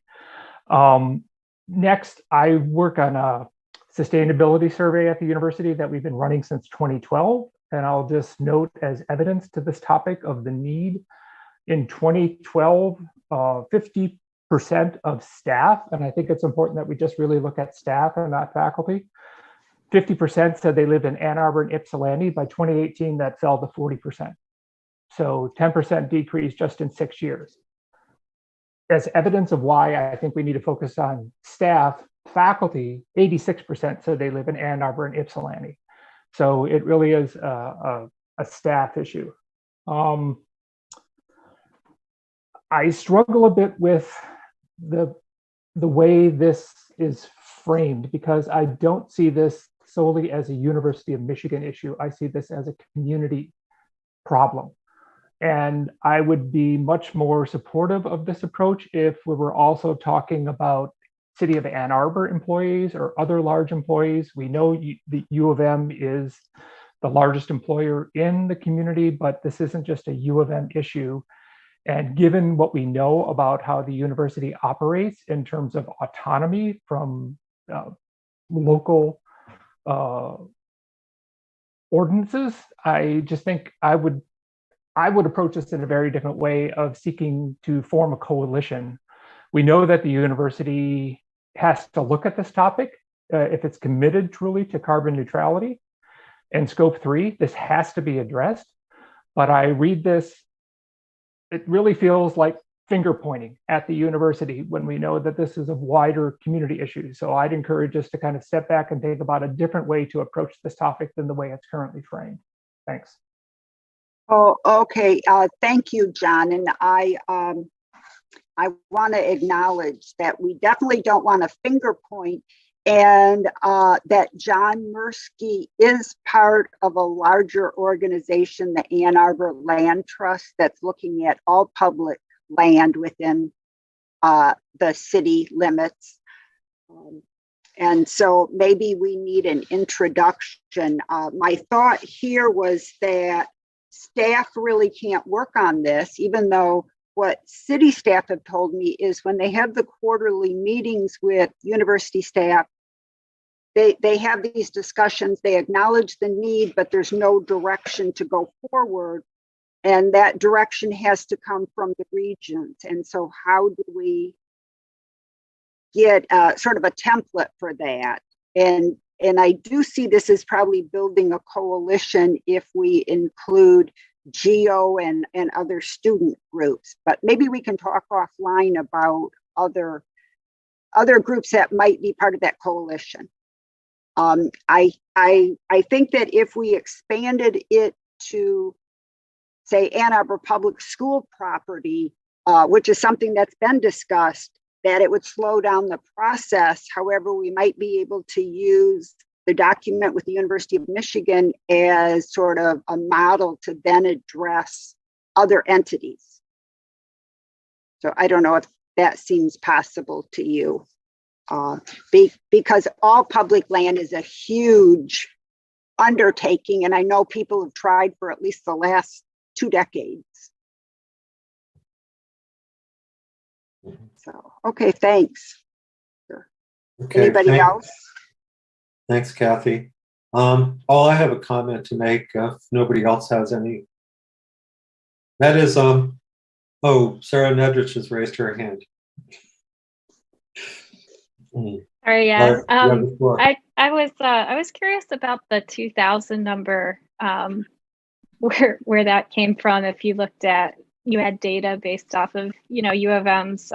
Next, I work on a sustainability survey at the university that we've been running since 2012. And I'll just note as evidence to this topic of the need. In 2012, 50% of staff, and I think it's important that we just really look at staff and not faculty, 50% said they lived in Ann Arbor and Ypsilanti. By 2018, that fell to 40%. So 10% decrease just in 6 years. As evidence of why I think we need to focus on staff, faculty, 86% said they live in Ann Arbor and Ypsilanti. So it really is a staff issue. I struggle a bit with the way this is framed, because I don't see this solely as a University of Michigan issue. I see this as a community problem. And I would be much more supportive of this approach if we were also talking about City of Ann Arbor employees or other large employees. We know the U of M is the largest employer in the community, but this isn't just a U of M issue. And given what we know about how the university operates in terms of autonomy from local ordinances, I just think I would approach this in a very different way of seeking to form a coalition. We know that the university has to look at this topic if it's committed truly to carbon neutrality and scope 3. This has to be addressed. But I read this, it really feels like finger pointing at the university when we know that this is a wider community issue. So I'd encourage us to kind of step back and think about a different way to approach this topic than the way it's currently framed. Thanks. Oh, okay. Thank you, John. And I want to acknowledge that we definitely don't want to finger point, and that John Mirsky is part of a larger organization, the Ann Arbor Land Trust, that's looking at all public land within the city limits. And so maybe we need an introduction. My thought here was that staff really can't work on this, even though what city staff have told me is when they have the quarterly meetings with university staff, they have these discussions, they acknowledge the need, but there's no direction to go forward. And that direction has to come from the regions. And so how do we get sort of a template for that? And I do see this as probably building a coalition if we include GEO and other student groups, but maybe we can talk offline about other groups that might be part of that coalition. I think that if we expanded it to, say, Ann Arbor Public School property, which is something that's been discussed, that it would slow down the process. However, we might be able to use the document with the University of Michigan as sort of a model to then address other entities. So I don't know if that seems possible to you, because all public land is a huge undertaking, and I know people have tried for at least the last 2 decades. So, okay, thanks. Okay, Anybody else? Thanks, Kathy. I have a comment to make if nobody else has any. That is, Sarah Nedrich has raised her hand. Sorry, yeah. I I was curious about the 2000 number, where that came from. If you looked at, you had data based off of, U of M's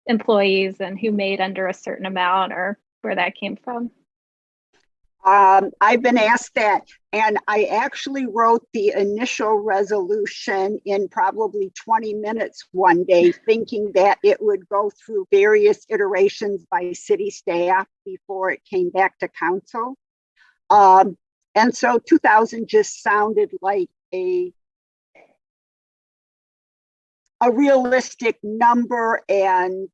employees and who made under a certain amount, or where that came from. I've been asked that, and I actually wrote the initial resolution in probably 20 minutes one day, thinking that it would go through various iterations by city staff before it came back to council. And so 2000 just sounded like a realistic number, and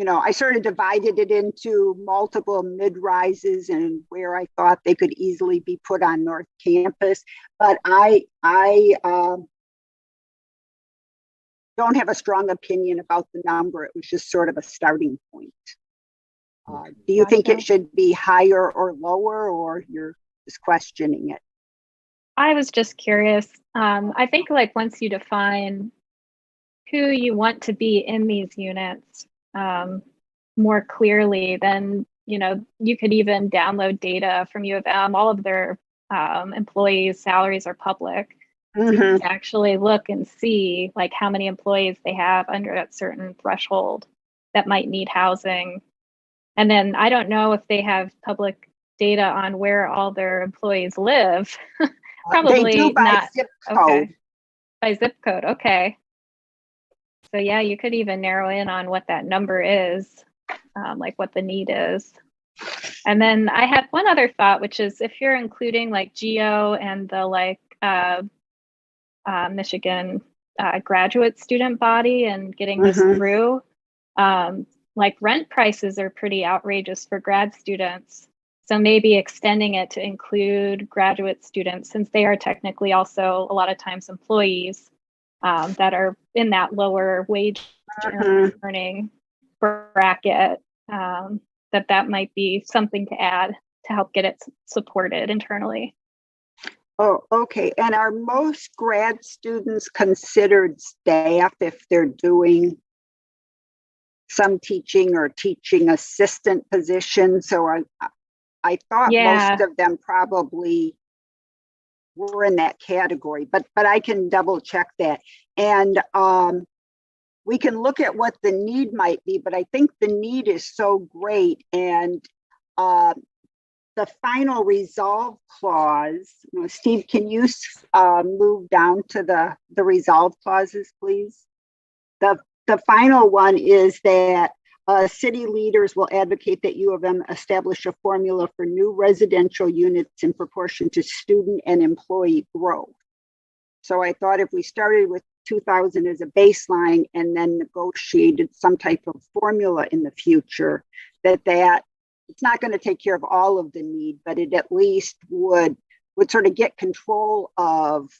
I sort of divided it into multiple mid-rises and where I thought they could easily be put on North Campus. But I don't have a strong opinion about the number. It was just sort of a starting point. Do you think it should be higher or lower, or you're just questioning it? I was just curious. I think like once you define who you want to be in these units more clearly, then you could even download data from U of M. All of their employees' salaries are public. So you can actually look and see like how many employees they have under that certain threshold that might need housing. And then I don't know if they have public data on where all their employees live. Probably they do by not. zip code. Okay. By zip code. Okay. So yeah, you could even narrow in on what that number is, like what the need is. And then I had one other thought, which is if you're including like GEO and the like Michigan graduate student body and getting this through, like rent prices are pretty outrageous for grad students. So maybe extending it to include graduate students, since they are technically also a lot of times employees that are in that lower wage earning bracket, that might be something to add to help get it supported internally. Oh, okay. And are most grad students considered staff if they're doing some teaching or teaching assistant positions? So I thought most of them probably were in that category, but I can double check that. And we can look at what the need might be, but I think the need is so great. And the final resolve clause, Steve, can you move down to the resolve clauses, please? The final one is that city leaders will advocate that U of M establish a formula for new residential units in proportion to student and employee growth. So I thought if we started with 2,000 as a baseline and then negotiated some type of formula in the future, that it's not going to take care of all of the need, but it at least would sort of get control of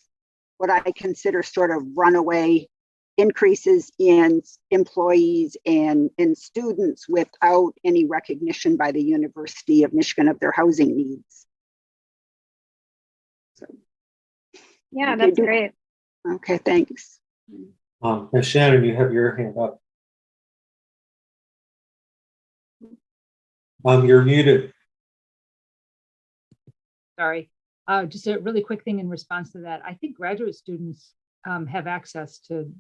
what I consider sort of runaway increases in employees and in students without any recognition by the University of Michigan of their housing needs. So, yeah, that's great. Okay, thanks. Shannon, you have your hand up. You're muted. Sorry. Just a really quick thing in response to that. I think graduate students have access to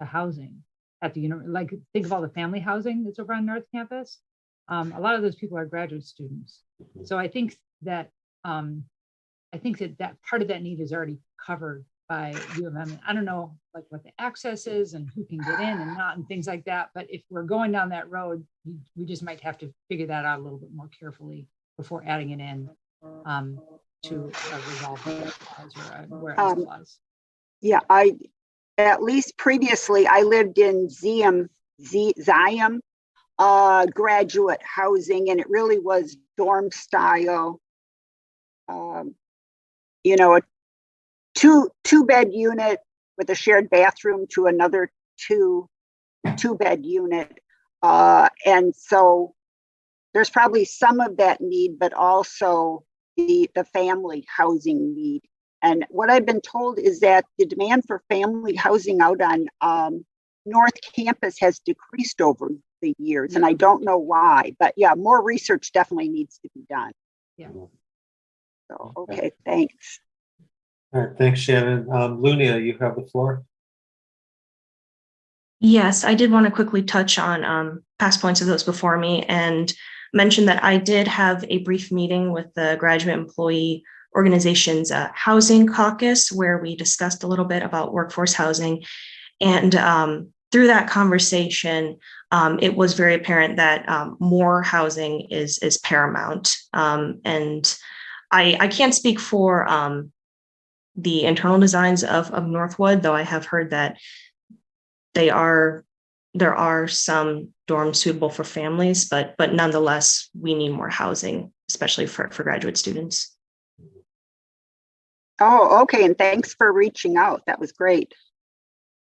housing at the university. Like think of all the family housing that's over on North Campus. A lot of those people are graduate students. So I think that that part of that need is already covered by U of M. I don't know like what the access is and who can get in and not and things like that. But if we're going down that road, we just might have to figure that out a little bit more carefully before adding it in to resolve the clause or whereas clause. Yeah, at least previously I lived in Zion graduate housing, and it really was dorm style. A two-bed unit with a shared bathroom to another two-bed unit, and so there's probably some of that need, but also the family housing need. And what I've been told is that the demand for family housing out on North Campus has decreased over the years, and I don't know why, but yeah, more research definitely needs to be done. Yeah. So, okay, thanks. All right, thanks, Shannon. Lunia, you have the floor. Yes, I did want to quickly touch on past points of those before me and mention that I did have a brief meeting with the graduate employee organization's housing caucus, where we discussed a little bit about workforce housing. And through that conversation, it was very apparent that more housing is paramount. And I can't speak for the internal designs of Northwood, though I have heard that they are there are some dorms suitable for families, but nonetheless, we need more housing, especially for graduate students. Oh, okay. And thanks for reaching out. That was great.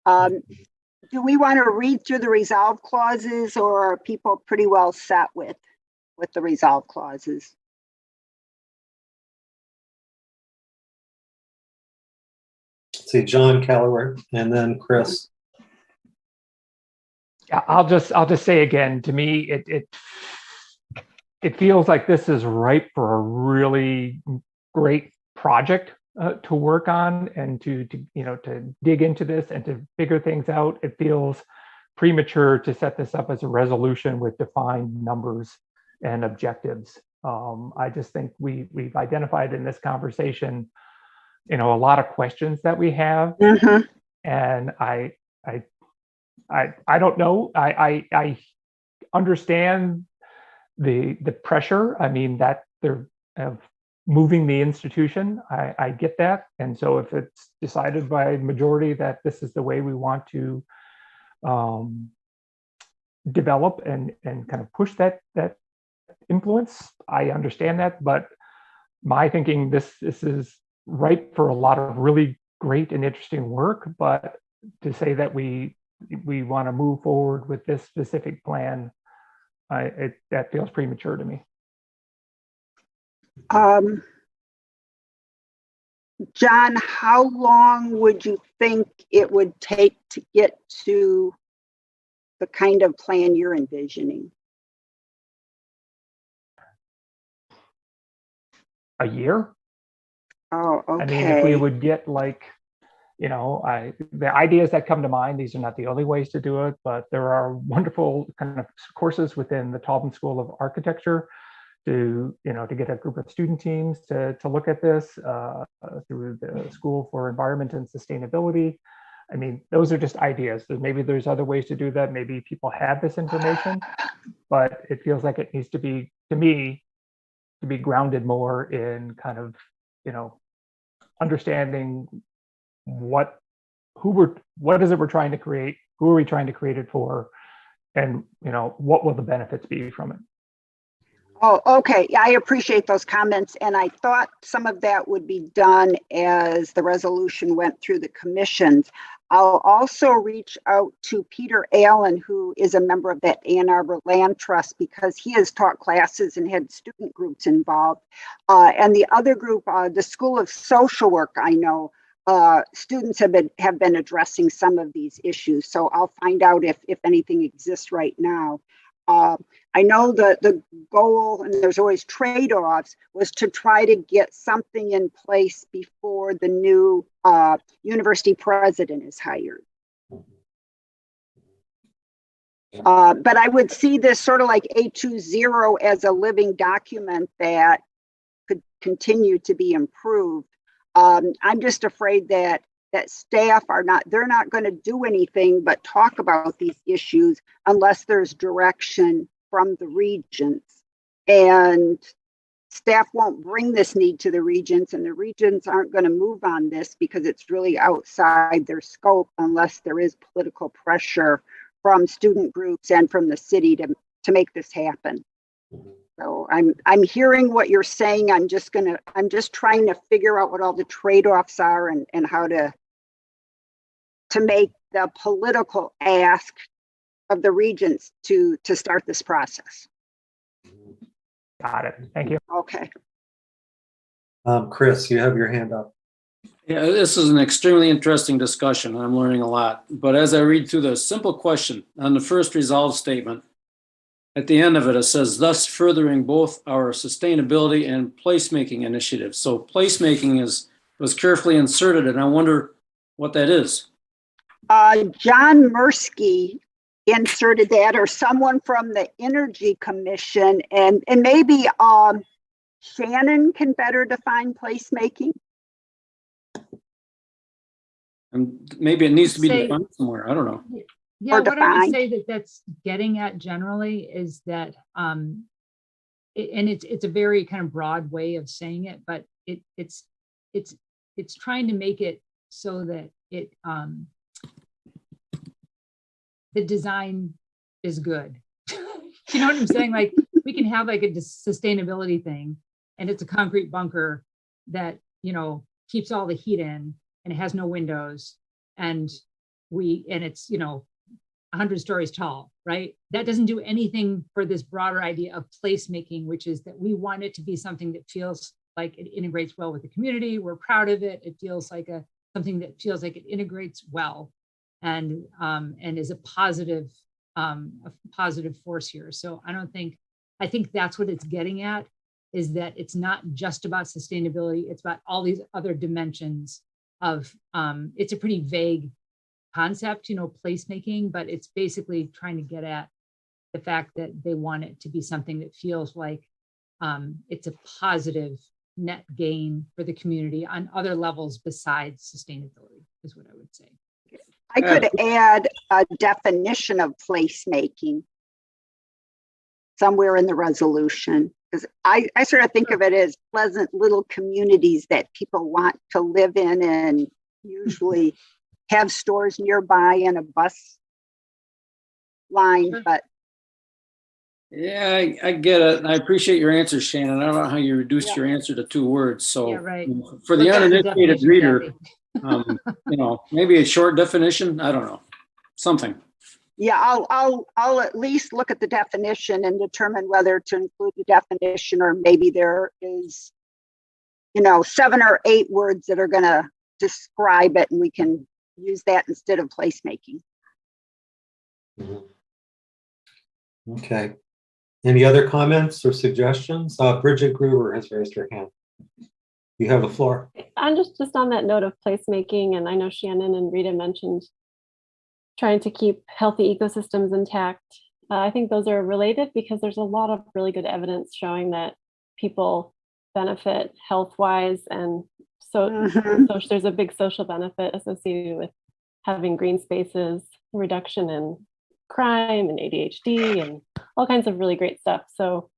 Do we want to read through the resolve clauses, or are people pretty well set with the resolve clauses? See, John Keller and then Chris. Yeah, I'll just say again, to me, it feels like this is ripe for a really great project to work on, and to dig into this and to figure things out. It feels premature to set this up as a resolution with defined numbers and objectives. I just think we've identified in this conversation, a lot of questions that we have, and I don't know. I understand the pressure. I mean, that they're moving the institution. I get that. And so if it's decided by majority that this is the way we want to develop and kind of push that influence, I understand that. But my thinking, this is ripe for a lot of really great and interesting work. But to say that we want to move forward with this specific plan, that feels premature to me. John, how long would you think it would take to get to the kind of plan you're envisioning? A year? Oh, okay. I mean, if we would get the ideas that come to mind, these are not the only ways to do it, but there are wonderful kind of courses within the Taubman School of Architecture to get a group of student teams to look at this through the School for Environment and Sustainability. I mean, those are just ideas. Maybe there's other ways to do that. Maybe people have this information, but it feels like it needs to be, to me, to be grounded more in kind of, understanding what is it we're trying to create, who are we trying to create it for, and what will the benefits be from it. Oh, okay. I appreciate those comments. And I thought some of that would be done as the resolution went through the commissions. I'll also reach out to Peter Allen, who is a member of that Ann Arbor Land Trust, because he has taught classes and had student groups involved. And the other group, the School of Social Work, I know, students have been addressing some of these issues. So I'll find out if anything exists right now. I know the goal, and there's always trade-offs, was to try to get something in place before the new university president is hired. But I would see this sort of like A20 as a living document that could continue to be improved. I'm just afraid that staff they're not going to do anything but talk about these issues unless there's direction from the regents, and staff won't bring this need to the regents, and the regents aren't going to move on this because it's really outside their scope unless there is political pressure from student groups and from the city to make this happen. So I'm hearing what you're saying. I'm just trying to figure out what all the trade-offs are and how to make the political ask of the regents to start this process. Got it. Thank you. Okay. Chris, you have your hand up. Yeah, this is an extremely interesting discussion. I'm learning a lot. But as I read through the simple question on the first resolve statement, at the end of it, it says, thus furthering both our sustainability and placemaking initiatives. So placemaking was carefully inserted, and I wonder what that is. John Mursky inserted that, or someone from the Energy Commission, and maybe Shannon can better define placemaking. And maybe it needs to be defined somewhere. I don't know. Yeah, what I would say that's getting at generally is that, and it's a very kind of broad way of saying it, but it's trying to make it so that it the design is good. You know what I'm saying? Like, we can have like a sustainability thing, and it's a concrete bunker that, you know, keeps all the heat in, and it has no windows, and it's, you know, 100 stories tall, right? That doesn't do anything for this broader idea of placemaking, which is that we want it to be something that feels like it integrates well with the community. We're proud of it. It feels like something that feels like it integrates well, and is a positive force here. So I think that's what it's getting at, is that it's not just about sustainability. It's about all these other dimensions of, it's a pretty vague concept, you know, placemaking, but it's basically trying to get at the fact that they want it to be something that feels like it's a positive net gain for the community on other levels besides sustainability, is what I would say. I could add a definition of placemaking somewhere in the resolution, because I sort of think of it as pleasant little communities that people want to live in, and usually have stores nearby and a bus line. But Yeah, I get it. And I appreciate your answer, Shannon. I don't know how you reduced your answer to 2 words. So Yeah, right. for the Look at the uninitiated definition, reader, Kathy. you know, maybe a short definition. I don't know, something. yeah, I'll at least look at the definition and determine whether to include the definition, or maybe there is, you know, 7 or 8 words that are going to describe it, and we can use that instead of placemaking. Okay. Any other comments or suggestions? Bridget Gruber has raised her hand. You have the floor. I'm just on that note of placemaking, and I know Shannon and Rita mentioned trying to keep healthy ecosystems intact. I think those are related because there's a lot of really good evidence showing that people benefit health-wise, and so there's a big social benefit associated with having green spaces, reduction in crime and ADHD and all kinds of really great stuff. So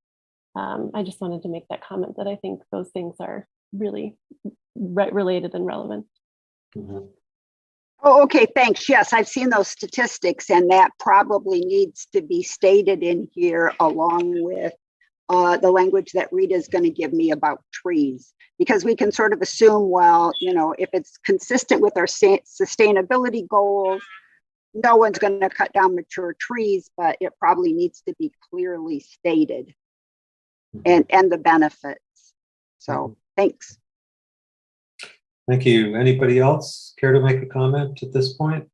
I just wanted to make that comment that I think those things are really related and relevant. Oh, okay, thanks. Yes, I've seen those statistics, and that probably needs to be stated in here along with the language that Rita's going to give me about trees, because we can sort of assume, well, you know, if it's consistent with our sustainability goals, no one's going to cut down mature trees, but it probably needs to be clearly stated, and the benefits. So thanks. Thank you. Anybody else care to make a comment at this point?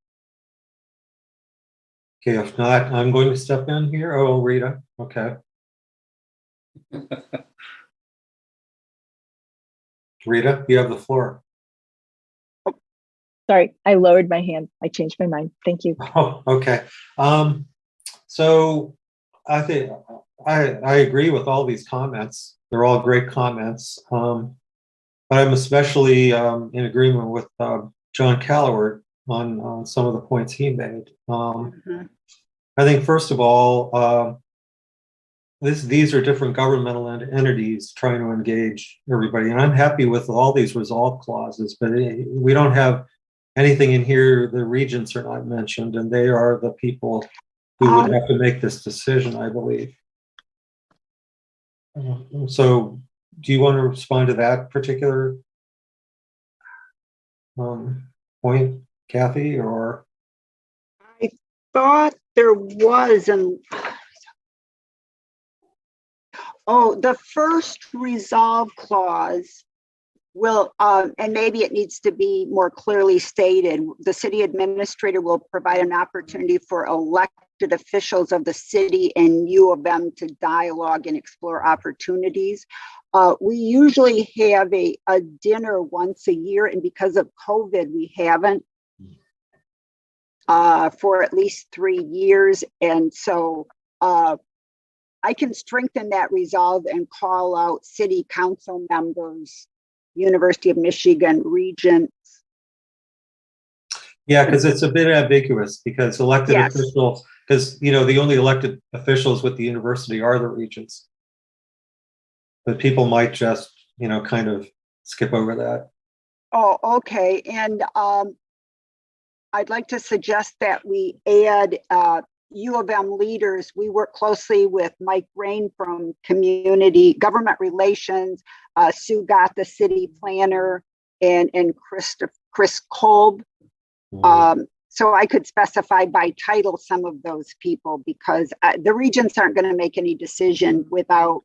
Okay, if not, I'm going to step in here. Oh, Rita. Okay. Rita, you have the floor. Sorry, I lowered my hand. I changed my mind. Thank you. Oh, okay. So I think I agree with all these comments. They're all great comments. But I'm especially in agreement with John Calloward on some of the points he made. I think, first of all, these are different governmental entities trying to engage everybody. And I'm happy with all these resolve clauses, but we don't have anything in here. The regents are not mentioned, and they are the people who would have to make this decision, I believe. So do you want to respond to that particular point, Kathy, or? I thought there was the first resolve clause will, and maybe it needs to be more clearly stated, the city administrator will provide an opportunity for elected officials of the city and U of M to dialogue and explore opportunities. We usually have a dinner once a year, and because of COVID, we haven't for at least 3 years. And so I can strengthen that resolve and call out city council members, University of Michigan regents. Yeah, because it's a bit ambiguous, because elected officials, because, you know, the only elected officials with the university are the regents. But people might just, you know, kind of skip over that. Oh, okay. And I'd like to suggest that we add U of M leaders. We work closely with Mike Rain from Community Government Relations, Sue Gott, the city planner, and Chris Kolb. So I could specify by title some of those people, because the regents aren't going to make any decision without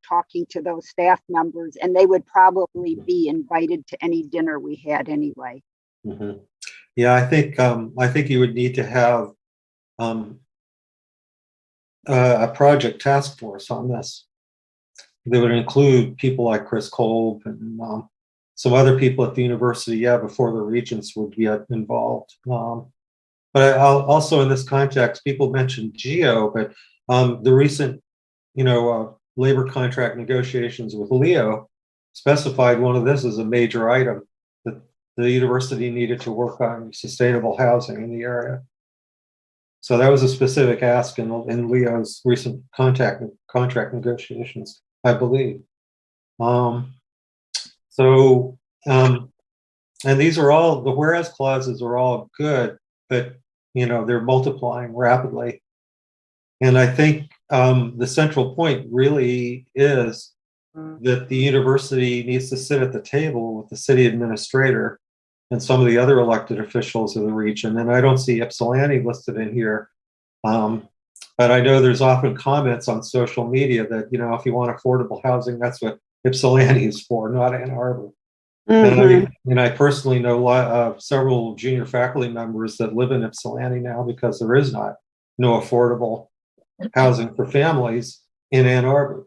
talking to those staff members, and they would probably be invited to any dinner we had anyway. Mm-hmm. Yeah, I think you would need to have a project task force on this. They would include people like Chris Kolb and some other people at the university, yeah, before the regents would get involved. But also in this context, people mentioned GEO, but the recent, labor contract negotiations with Leo specified one of this as a major item, that the university needed to work on sustainable housing in the area. So that was a specific ask in Leo's recent contract negotiations, I believe. And these are all, the whereas clauses are all good, but they're multiplying rapidly. And I think the central point really is that the university needs to sit at the table with the city administrator and some of the other elected officials of the region. And I don't see Ypsilanti listed in here. But I know there's often comments on social media that, if you want affordable housing, that's what Ypsilanti is for, not Ann Arbor. Mm-hmm. And I personally know several junior faculty members that live in Ypsilanti now because there is no affordable housing for families in Ann Arbor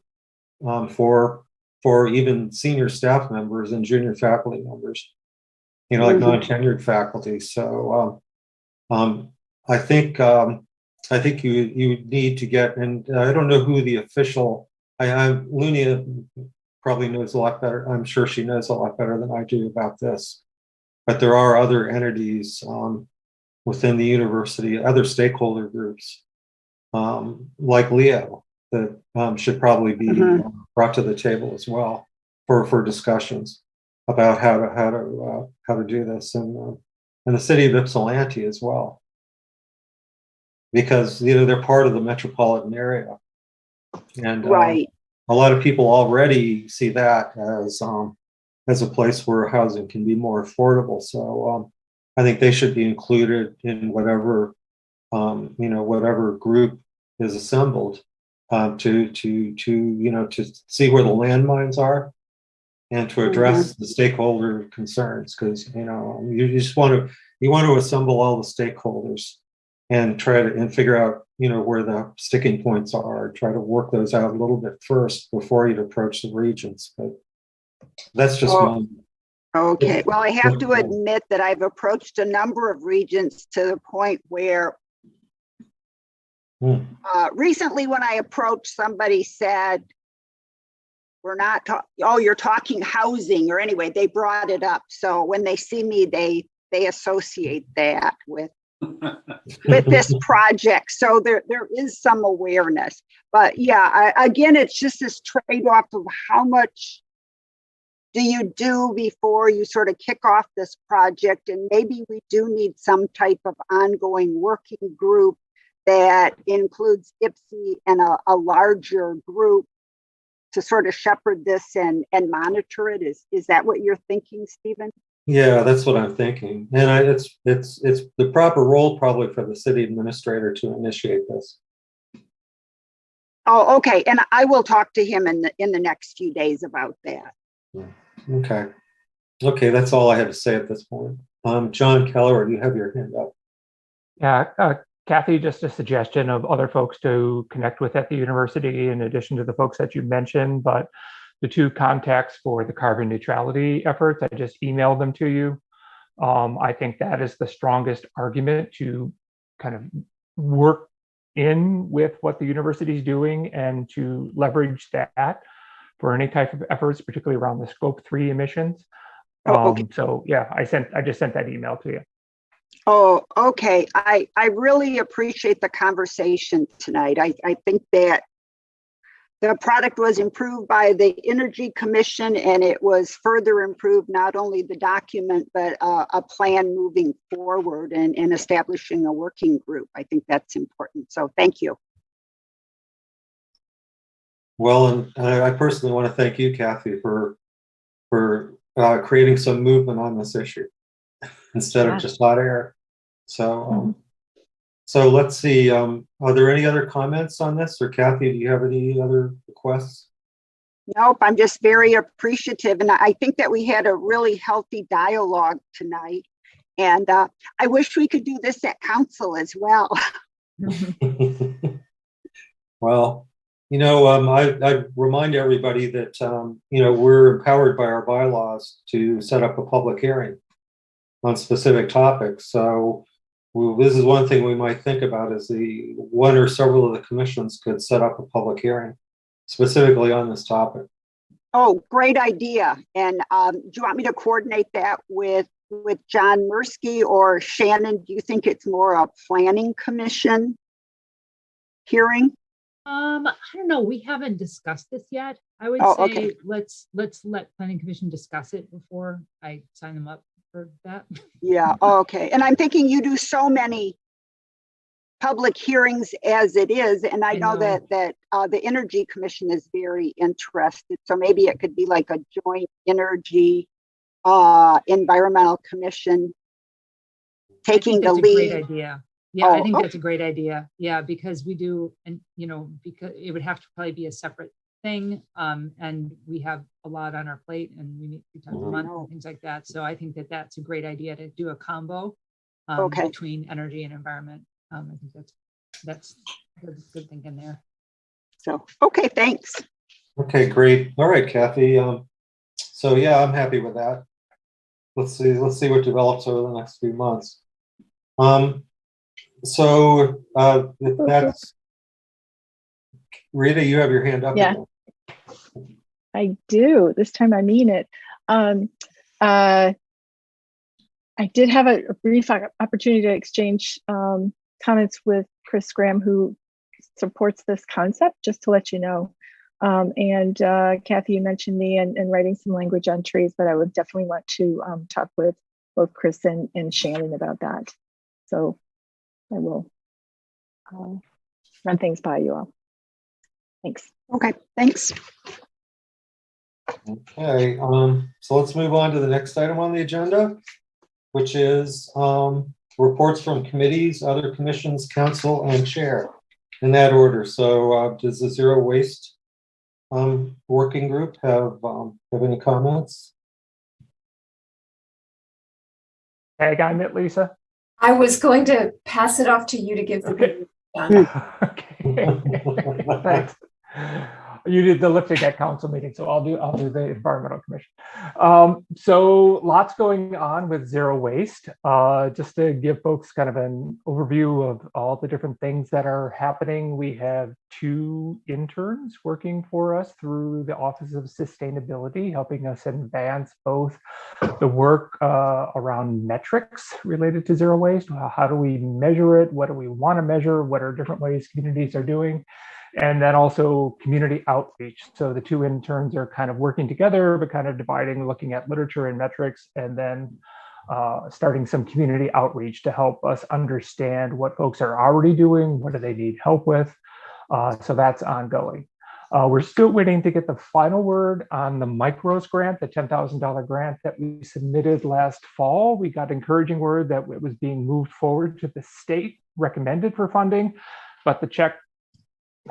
for even senior staff members and junior faculty members, like non-tenured faculty. So I think you need to get, and I don't know who the official. Lunia probably knows a lot better. I'm sure she knows a lot better than I do about this. But there are other entities within the university, other stakeholder groups, like Leo, that should probably be brought to the table as well for discussions about how to do this, and the city of Ypsilanti as well, because they're part of the metropolitan area, and Right. A lot of people already see that as a place where housing can be more affordable. So I think they should be included in whatever whatever group is assembled to see where the landmines are and to address the stakeholder concerns, because you just want to assemble all the stakeholders and try to figure out where the sticking points are, try to work those out a little bit first before you'd approach the regents. But that's just one. Okay. Well, I have to admit that I've approached a number of regents to the point where recently when I approached, somebody said, we're not you're talking housing, or anyway, they brought it up. So when they see me, they associate that with this project. So there is some awareness. But yeah, again, it's just this trade-off of how much do you do before you sort of kick off this project. And maybe we do need some type of ongoing working group that includes IPSI and a larger group to sort of shepherd this and monitor it. Is that what you're thinking, Stephen? Yeah, that's what I'm thinking. And it's the proper role probably for the city administrator to initiate this. Oh, okay. And I will talk to him in the next few days about that. Okay, that's all I have to say at this point. John Keller, you have your hand up. Yeah, Kathy, just a suggestion of other folks to connect with at the university in addition to the folks that you mentioned, but the two contacts for the carbon neutrality efforts, I just emailed them to you. I think that is the strongest argument to kind of work in with what the university is doing and to leverage that for any type of efforts, particularly around the scope 3 emissions. Okay. So yeah, I just sent that email to you. Oh, okay. I really appreciate the conversation tonight. I think that The product was improved by the Energy Commission, and it was further improved, not only the document, but a plan moving forward and establishing a working group. I think that's important. So thank you. Well, and I personally want to thank you, Kathy, for creating some movement on this issue instead of just hot air. So, so let's see. Are there any other comments on this, or Kathy, do you have any other requests? Nope, I'm just very appreciative, and I think that we had a really healthy dialogue tonight. And I wish we could do this at council as well. Well, you know, I remind everybody that, you know, we're empowered by our bylaws to set up a public hearing on specific topics. So this is one thing we might think about, is the one or several of the commissions could set up a public hearing specifically on this topic. Oh, great idea. And do you want me to coordinate that with John Mursky or Shannon? Do you think it's more a planning commission hearing? I don't know. We haven't discussed this yet. I would say okay. let's let planning commission discuss it before I sign them up for that. Yeah. Okay. And I'm thinking you do so many public hearings as it is, and I know that the Energy Commission is very interested. So maybe it could be like a joint energy environmental commission taking the lead. Great idea. Yeah, I think that's a great idea. Yeah, because we do, and you know, because it would have to probably be a separate thing, and we have a lot on our plate, and we meet 3 times a month and things like that. So I think that that's a great idea to do a combo between energy and environment. I think that's good thinking there. So okay, thanks. Okay, great. All right, Kathy. So yeah, I'm happy with that. Let's see what develops over the next few months. So that's Rita, you have your hand up. Yeah, again. I do. This time I mean it. I did have a brief opportunity to exchange comments with Chris Graham, who supports this concept, just to let you know. And Kathy, you mentioned me and writing some language on trees, but I would definitely want to talk with both Chris and Shannon about that. So I will run things by you all. Thanks. Okay, thanks. Okay, so let's move on to the next item on the agenda, which is reports from committees, other commissions, council, and chair, in that order. So does the Zero Waste working group have any comments? Tag on it, Lisa. I was going to pass it off to you to give the Okay. Okay. Thanks. You did the lifting at council meeting, so I'll do the environmental commission. So lots going on with Zero Waste. Just to give folks kind of an overview of all the different things that are happening, we have 2 interns working for us through the Office of Sustainability, helping us advance both the work around metrics related to Zero Waste. How do we measure it? What do we want to measure? What are different ways communities are doing? And then also community outreach. So the 2 interns are kind of working together, but kind of dividing, looking at literature and metrics, and then starting some community outreach to help us understand what folks are already doing, what do they need help with. So that's ongoing. We're still waiting to get the final word on the Micros grant, the $10,000 grant that we submitted last fall. We got encouraging word that it was being moved forward to the state, recommended for funding, but the check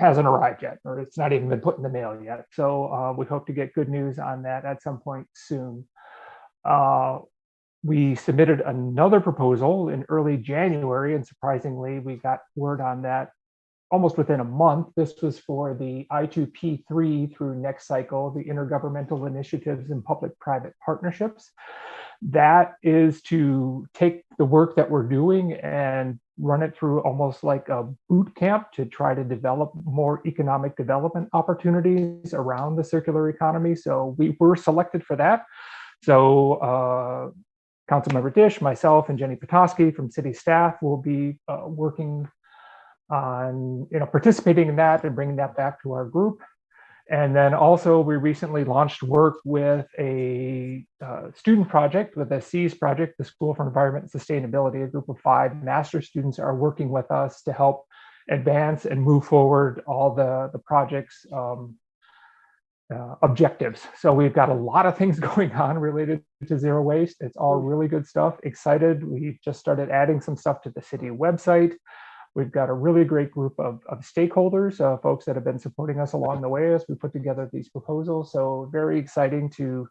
hasn't arrived yet, or it's not even been put in the mail yet. So we hope to get good news on that at some point soon. We submitted another proposal in early January, and surprisingly, we got word on that almost within a month. This was for the I2P3 through next cycle, the Intergovernmental Initiatives and Public-Private Partnerships. That is to take the work that we're doing and run it through almost like a boot camp to try to develop more economic development opportunities around the circular economy. So we were selected for that. So Councilmember Dish, myself, and Jenny Petoskey from city staff will be working on participating in that and bringing that back to our group. And then also we recently launched work with a student project, with a SEAS project, the School for Environment and Sustainability. A group of 5 master students are working with us to help advance and move forward all the project's objectives. So we've got a lot of things going on related to zero waste. It's all really good stuff. Excited. We just started adding some stuff to the city website. We've got a really great group of stakeholders, folks that have been supporting us along the way as we put together these proposals. So very exciting to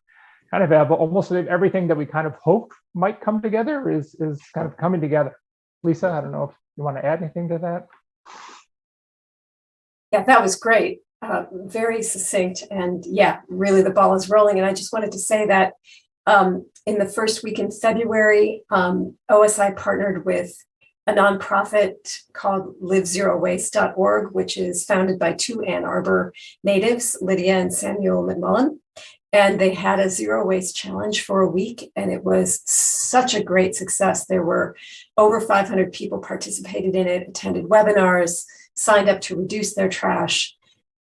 kind of have almost everything that we kind of hoped might come together is kind of coming together. Lisa, I don't know if you want to add anything to that. Yeah, that was great. Very succinct. And yeah, really the ball is rolling. And I just wanted to say that in the first week in February, OSI partnered with a nonprofit called livezerowaste.org, which is founded by 2 Ann Arbor natives, Lydia and Samuel McMullen. And they had a zero waste challenge for a week, and it was such a great success. There were over 500 people participated in it, attended webinars, signed up to reduce their trash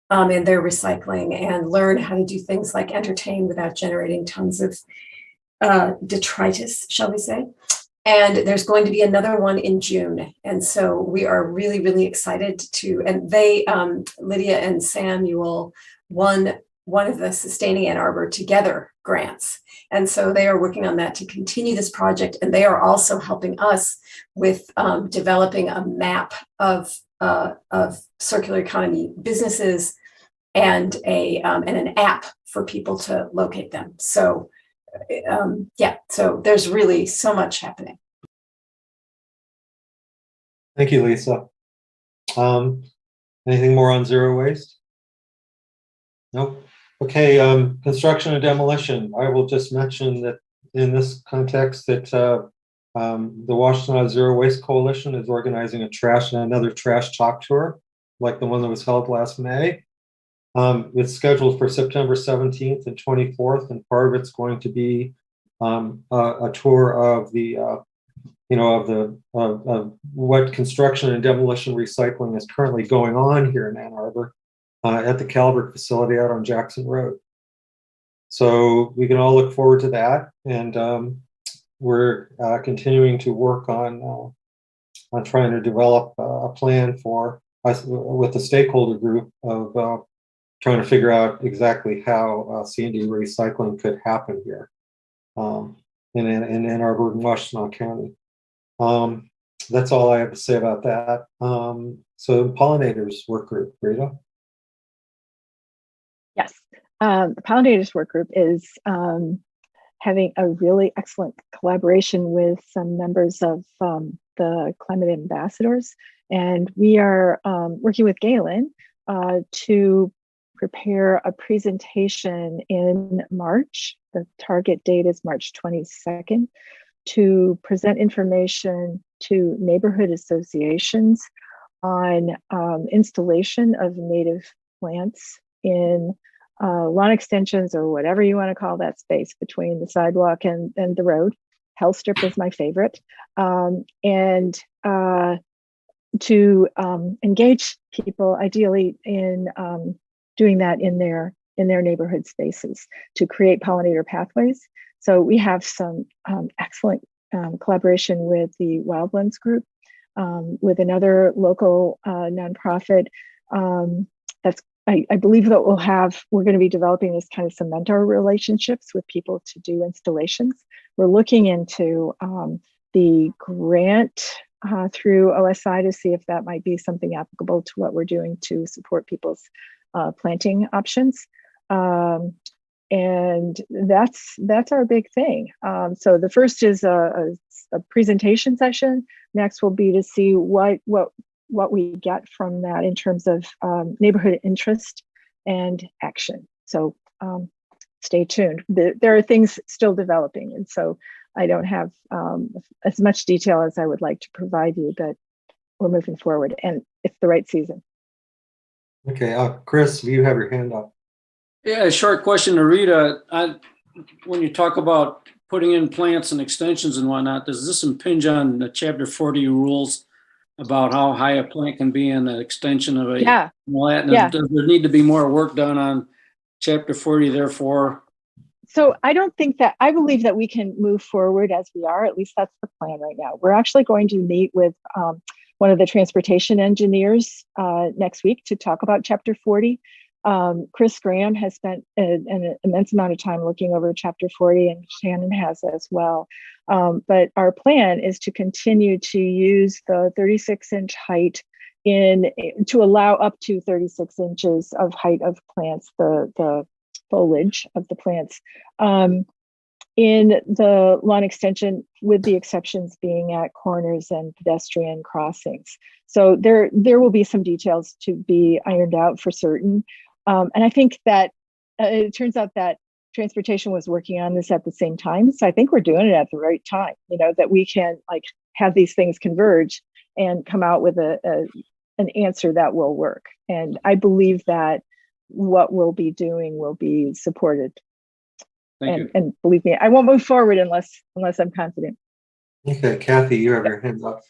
and their recycling, and learn how to do things like entertain without generating tons of detritus, shall we say. And there's going to be another one in June. And so we are really, really excited to, and they, Lydia and Samuel, won one of the Sustaining Ann Arbor Together grants. And so they are working on that to continue this project. And they are also helping us with developing a map of circular economy businesses and an app for people to locate them. So yeah, so there's really so much happening. Thank you, Lisa. Anything more on zero waste? Nope. Okay, construction and demolition. I will just mention that in this context that the Washtenaw Zero Waste Coalition is organizing another trash talk tour, like the one that was held last May. It's scheduled for September 17th and 24th, and part of it's going to be a tour of the, of what construction and demolition recycling is currently going on here in Ann Arbor at the Calvert facility out on Jackson Road. So we can all look forward to that, and we're continuing to work on trying to develop a plan for us with the stakeholder group of trying to figure out exactly how C&D recycling could happen here in Ann Arbor and Washtenaw County. That's all I have to say about that. So pollinators work group, Rita. Yes, the Pollinators Work Group is having a really excellent collaboration with some members of the Climate Ambassadors. And we are working with Galen to prepare a presentation in March. The target date is March 22nd, to present information to neighborhood associations on installation of native plants in lawn extensions, or whatever you want to call that space between the sidewalk and the road. Hellstrip is my favorite. And to engage people ideally in doing that in their neighborhood spaces to create pollinator pathways. So we have some excellent collaboration with the Wildlands Group, with another local nonprofit. I believe that we're going to be developing this kind of cement our relationships with people to do installations. We're looking into the grant through OSI to see if that might be something applicable to what we're doing to support people's planting options. And that's our big thing. So the first is a presentation session. Next will be to see what we get from that in terms of neighborhood interest and action. So stay tuned. There are things still developing, and so I don't have as much detail as I would like to provide you, but we're moving forward, and it's the right season. Okay, Chris, you have your hand up. Yeah, a short question to Rita. When you talk about putting in plants and extensions and whatnot, does this impinge on the Chapter 40 rules about how high a plant can be and an extension of a. Yeah. And Yeah. does there need to be more work done on chapter 40 therefore? So I don't think that, I believe that we can move forward as we are. At least that's the plan right now. We're actually going to meet with one of the transportation engineers next week to talk about chapter 40. Chris Graham has spent an immense amount of time looking over chapter 40, and Shannon has as well. But our plan is to continue to use the 36-inch height to allow up to 36 inches of height of plants, the foliage of the plants in the lawn extension, with the exceptions being at corners and pedestrian crossings. So there will be some details to be ironed out for certain. And I think that it turns out that transportation was working on this at the same time. So I think we're doing it at the right time, that we can like have these things converge and come out with an answer that will work. And I believe that what we'll be doing will be supported. Thank you. And believe me, I won't move forward unless I'm confident. Okay, Kathy, you have your hand up.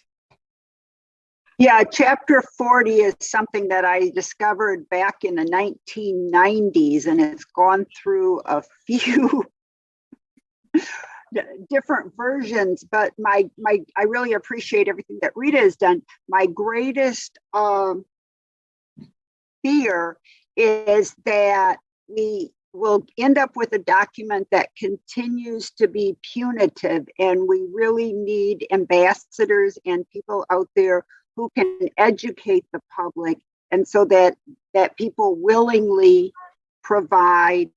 Yeah, chapter 40 is something that I discovered back in the 1990s, and it's gone through a few different versions, but I really appreciate everything that Rita has done. My greatest fear is that we will end up with a document that continues to be punitive, and we really need ambassadors and people out there who can educate the public, and so that people willingly provide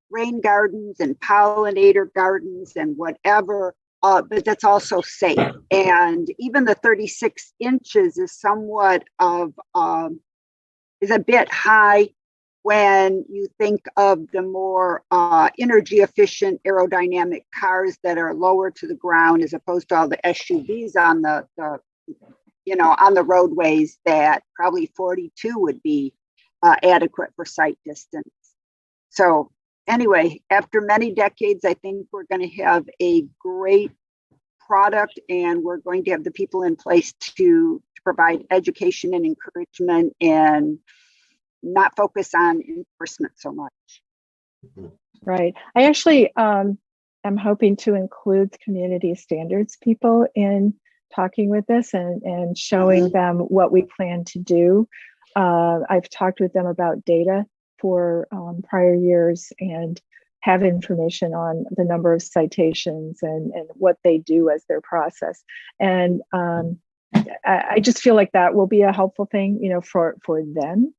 rain gardens and pollinator gardens and whatever, but that's also safe. And even the 36 inches is somewhat of is a bit high when you think of the more energy efficient aerodynamic cars that are lower to the ground, as opposed to all the SUVs on the on the roadways, that probably 42 would be adequate for sight distance. So anyway, after many decades, I think we're going to have a great product, and we're going to have the people in place to provide education and encouragement and not focus on enforcement so much. Right. I actually am hoping to include the community standards people in talking with this and showing them what we plan to do. I've talked with them about data for prior years and have information on the number of citations and what they do as their process. And I just feel like that will be a helpful thing, for them.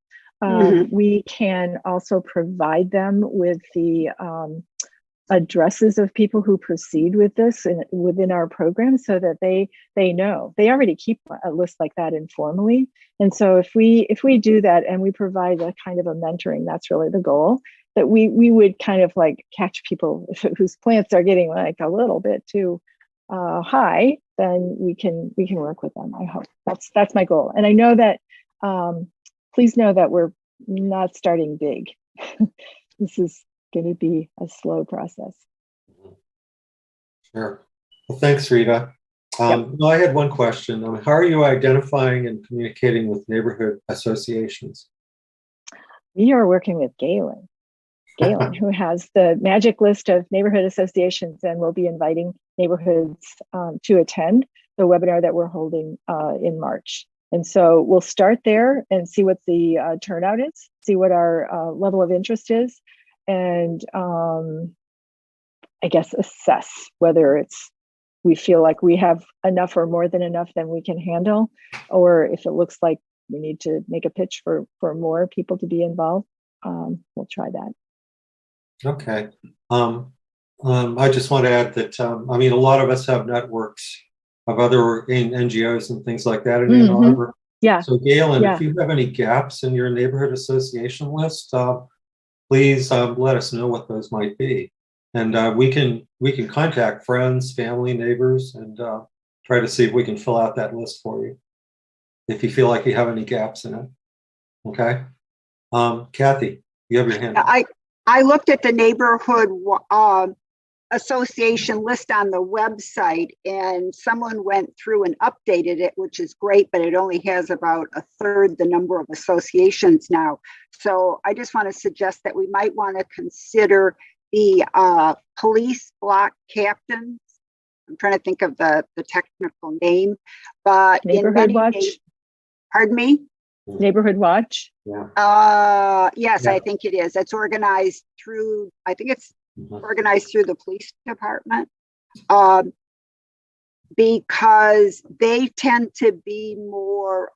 We can also provide them with the addresses of people who proceed with this within our program, so that they know. They already keep a list like that informally, and so if we do that and we provide a kind of a mentoring, that's really the goal. That we would kind of like catch people whose plants are getting like a little bit too high, then we can work with them. I hope that's my goal, and I know that. Please know that we're not starting big. This is going to be a slow process. Sure. Well, thanks, Rita. No, I had one question. How are you identifying and communicating with neighborhood associations? We are working with Galen, who has the magic list of neighborhood associations, and will be inviting neighborhoods to attend the webinar that we're holding in March. And so we'll start there and see what the turnout is, see what our level of interest is, and I guess assess whether we feel like we have enough or more than enough than we can handle, or if it looks like we need to make a pitch for more people to be involved. We'll try that. Okay. I just want to add that, a lot of us have networks of other NGOs and things like that in Ann Arbor. Yeah. So Galen, if you have any gaps in your neighborhood association list, please let us know what those might be. And we can contact friends, family, neighbors, and try to see if we can fill out that list for you, if you feel like you have any gaps in it. Okay. Kathy, you have your hand up. I looked at the neighborhood association list on the website, and someone went through and updated it, which is great, but it only has about a third the number of associations now. So I just want to suggest that we might want to consider the police block captains. I'm trying to think of the technical name, but Neighborhood Watch. Pardon me? Neighborhood Watch. Yeah. Yes, Yeah. I think it is. It's organized through, I think it's organized through the police department, because they tend to be more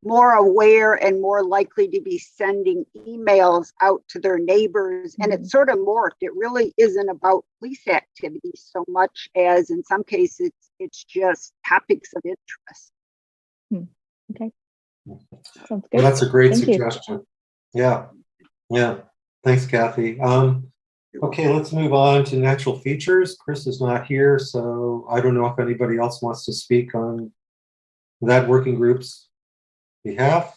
aware and more likely to be sending emails out to their neighbors. And it's sort of morphed. It really isn't about police activities so much as, in some cases, it's just topics of interest. Okay. Sounds good. Well, that's a great Thank you. suggestion. Yeah. Yeah. Thanks, Kathy. Okay, let's move on to natural features. Chris is not here, so I don't know if anybody else wants to speak on that working group's behalf.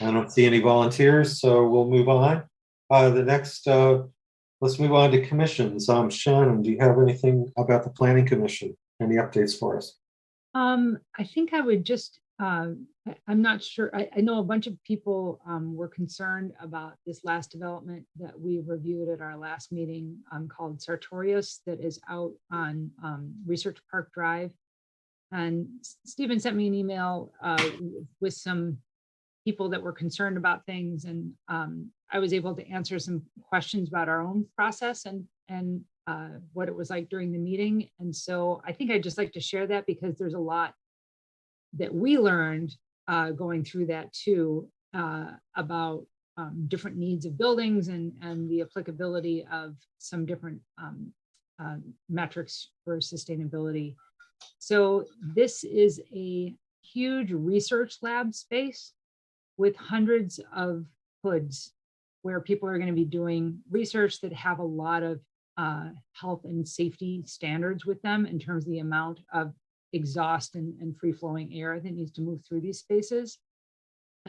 I don't see any volunteers, so we'll move on. The next, let's move on to commissions. Shannon, do you have anything about the Planning Commission? Any updates for us? I think I would just, I'm not sure. I know a bunch of people were concerned about this last development that we reviewed at our last meeting called Sartorius, that is out on Research Park Drive. And Stephen sent me an email with some people that were concerned about things. And I was able to answer some questions about our own process and what it was like during the meeting. And so I think I'd just like to share that, because there's a lot that we learned going through that too, about different needs of buildings and the applicability of some different metrics for sustainability. So this is a huge research lab space with hundreds of hoods where people are going to be doing research that have a lot of health and safety standards with them in terms of the amount of exhaust and free-flowing air that needs to move through these spaces.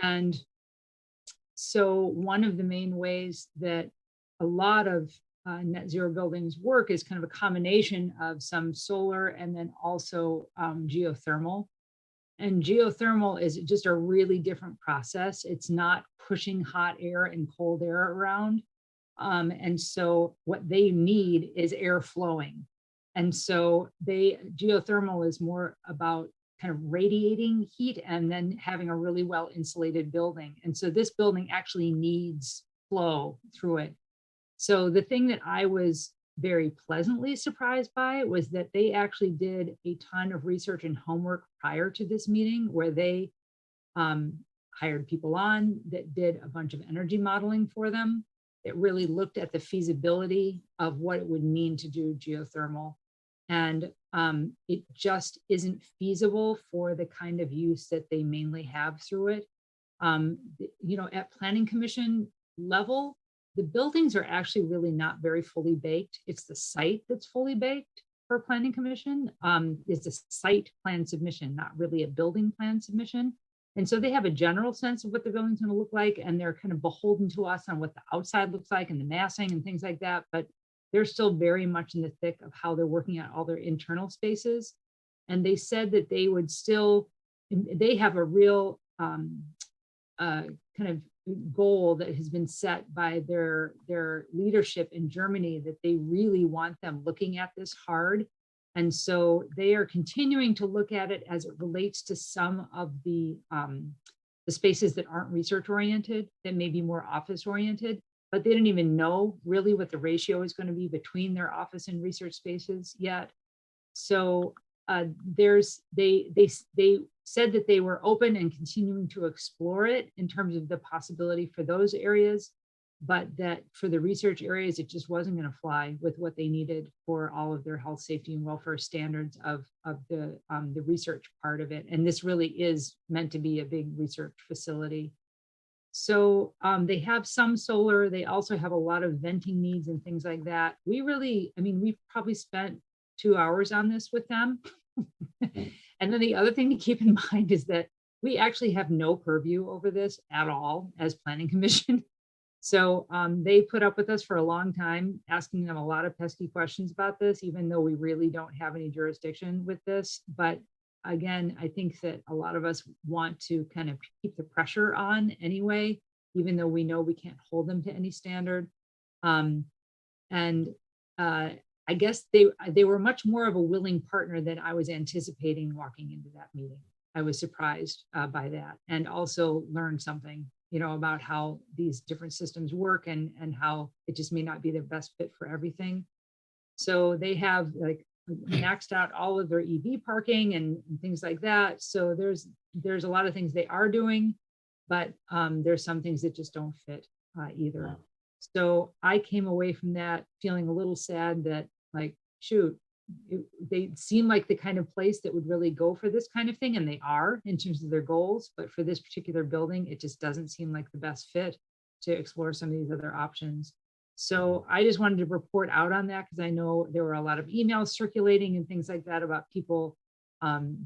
And so one of the main ways that a lot of net zero buildings work is kind of a combination of some solar and then also geothermal. And geothermal is just a really different process. It's not pushing hot air and cold air around. And so what they need is air flowing. And so geothermal is more about kind of radiating heat and then having a really well insulated building. And so this building actually needs flow through it. So the thing that I was very pleasantly surprised by was that they actually did a ton of research and homework prior to this meeting, where they hired people on that did a bunch of energy modeling for them. It really looked at the feasibility of what it would mean to do geothermal. And it just isn't feasible for the kind of use that they mainly have through it. You know, at Planning Commission level, the buildings are actually really not very fully baked. It's the site that's fully baked for Planning Commission. It's a site plan submission, not really a building plan submission. And so they have a general sense of what the building's going to look like, and they're kind of beholden to us on what the outside looks like and the massing and things like that. But they're still very much in the thick of how they're working at all their internal spaces. And they said that they would still, they have a real kind of goal that has been set by their leadership in Germany, that they really want them looking at this hard. And so they are continuing to look at it as it relates to some of the spaces that aren't research oriented, that may be more office oriented, but they didn't even know really what the ratio is going to be between their office and research spaces yet. So they said that they were open and continuing to explore it in terms of the possibility for those areas, but that for the research areas, it just wasn't going to fly with what they needed for all of their health, safety, and welfare standards of the research part of it. And this really is meant to be a big research facility. So they have some solar. They also have a lot of venting needs and things like that. We really, I mean, we've probably spent 2 hours on this with them. And then the other thing to keep in mind is that we actually have no purview over this at all as Planning Commission. So they put up with us for a long time, asking them a lot of pesky questions about this, even though we really don't have any jurisdiction with this. But again, I think that a lot of us want to kind of keep the pressure on anyway, even though we know we can't hold them to any standard. I guess they were much more of a willing partner than I was anticipating walking into that meeting. I was surprised by that, and also learned something, about how these different systems work and how it just may not be the best fit for everything. So they have like maxed out all of their EV parking and things like that. So there's a lot of things they are doing, but there's some things that just don't fit either. So I came away from that feeling a little sad that, like, shoot, they seem like the kind of place that would really go for this kind of thing, and they are in terms of their goals, but for this particular building, it just doesn't seem like the best fit to explore some of these other options. So I just wanted to report out on that, because I know there were a lot of emails circulating and things like that about people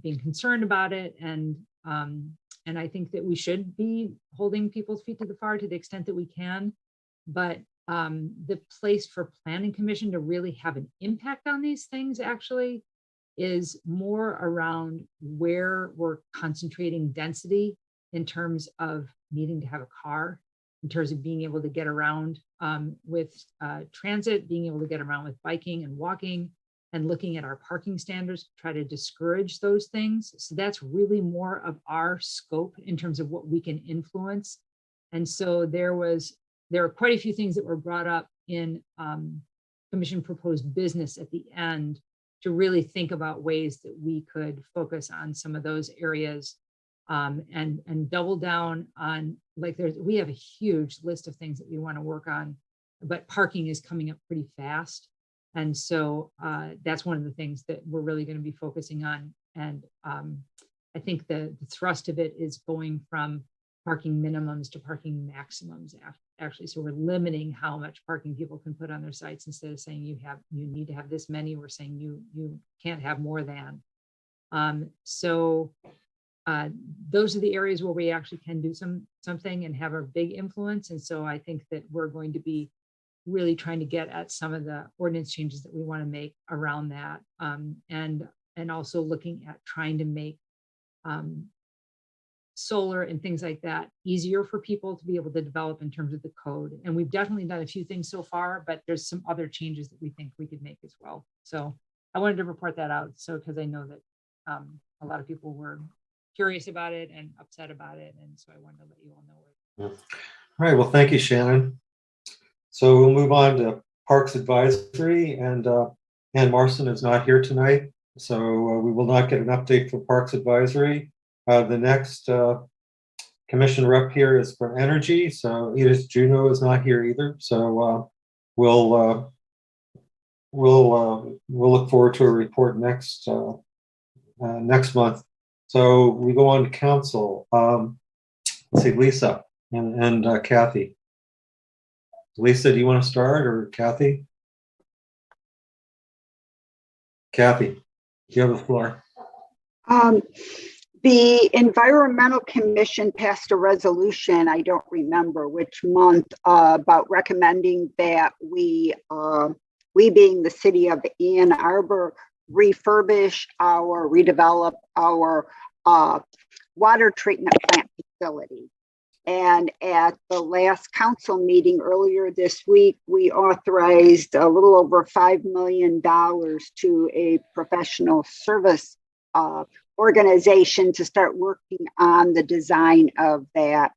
being concerned about it, and I think that we should be holding people's feet to the fire to the extent that we can. But the place for planning commission to really have an impact on these things actually is more around where we're concentrating density in terms of needing to have a car, in terms of being able to get around with transit, being able to get around with biking and walking, and looking at our parking standards to try to discourage those things. So that's really more of our scope in terms of what we can influence. And so there are quite a few things that were brought up in commission proposed business at the end to really think about ways that we could focus on some of those areas and double down on, like, we have a huge list of things that we want to work on, but parking is coming up pretty fast. And so that's one of the things that we're really going to be focusing on. And I think the thrust of it is going from parking minimums to parking maximums actually. So we're limiting how much parking people can put on their sites. Instead of saying you need to have this many, we're saying you can't have more than. Those are the areas where we actually can do something and have a big influence. And so I think that we're going to be really trying to get at some of the ordinance changes that we want to make around that, and also looking at trying to make solar and things like that easier for people to be able to develop in terms of the code. And we've definitely done a few things so far, but there's some other changes that we think we could make as well. So I wanted to report that out, because I know that a lot of people were curious about it and upset about it, and so I wanted to let you all know. All right, well, thank you, Shannon. So we'll move on to Parks Advisory, and Ann Marson is not here tonight, so we will not get an update for Parks Advisory. The next commission rep here is for Energy, so Edith Juneau is not here either. So we'll look forward to a report next month. So we go on to Council. Let's see, Lisa and Kathy. Lisa, do you want to start, or Kathy? Kathy, you have the floor. The Environmental Commission passed a resolution, I don't remember which month, about recommending that we being the city of Ann Arbor, redevelop our water treatment plant facility. And at the last council meeting earlier this week, we authorized a little over $5 million to a professional service organization to start working on the design of that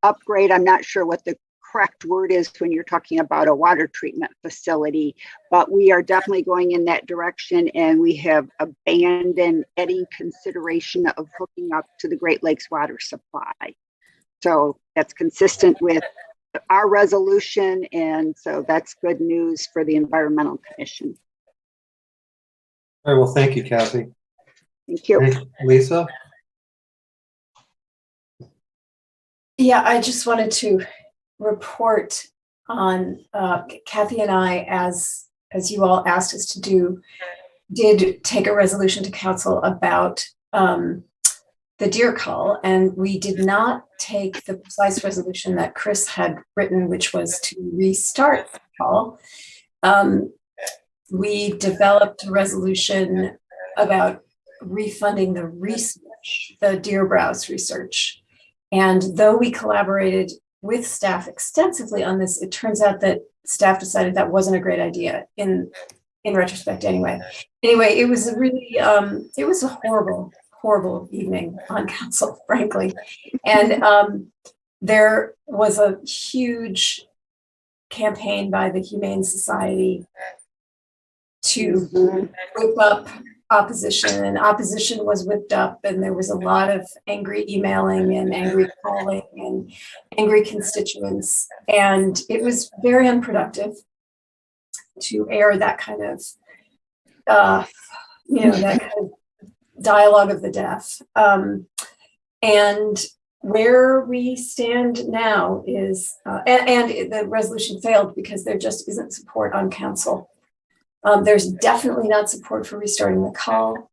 upgrade. I'm not sure what the correct word is when you're talking about a water treatment facility, but we are definitely going in that direction, and we have abandoned any consideration of hooking up to the Great Lakes water supply. So that's consistent with our resolution, and so that's good news for the Environmental Commission. All right, well, thank you, Kathy. Thank you. Lisa? Yeah, I just wanted to report on Kathy and I, as you all asked us to do, did take a resolution to council about the deer call, and we did not take the precise resolution that Chris had written, which was to restart the call. We developed a resolution about refunding the research, the deer browse research. And though we collaborated with staff extensively on this, it turns out that staff decided that wasn't a great idea in retrospect anyway. Anyway, it was really, it was a horrible evening on council, frankly. And there was a huge campaign by the Humane Society to whip up opposition, and opposition was whipped up, and there was a lot of angry emailing and angry calling and angry constituents, and it was very unproductive to air that kind of that kind of dialogue of the deaf. And where we stand now is and the resolution failed because there just isn't support on council. There's definitely not support for restarting the call.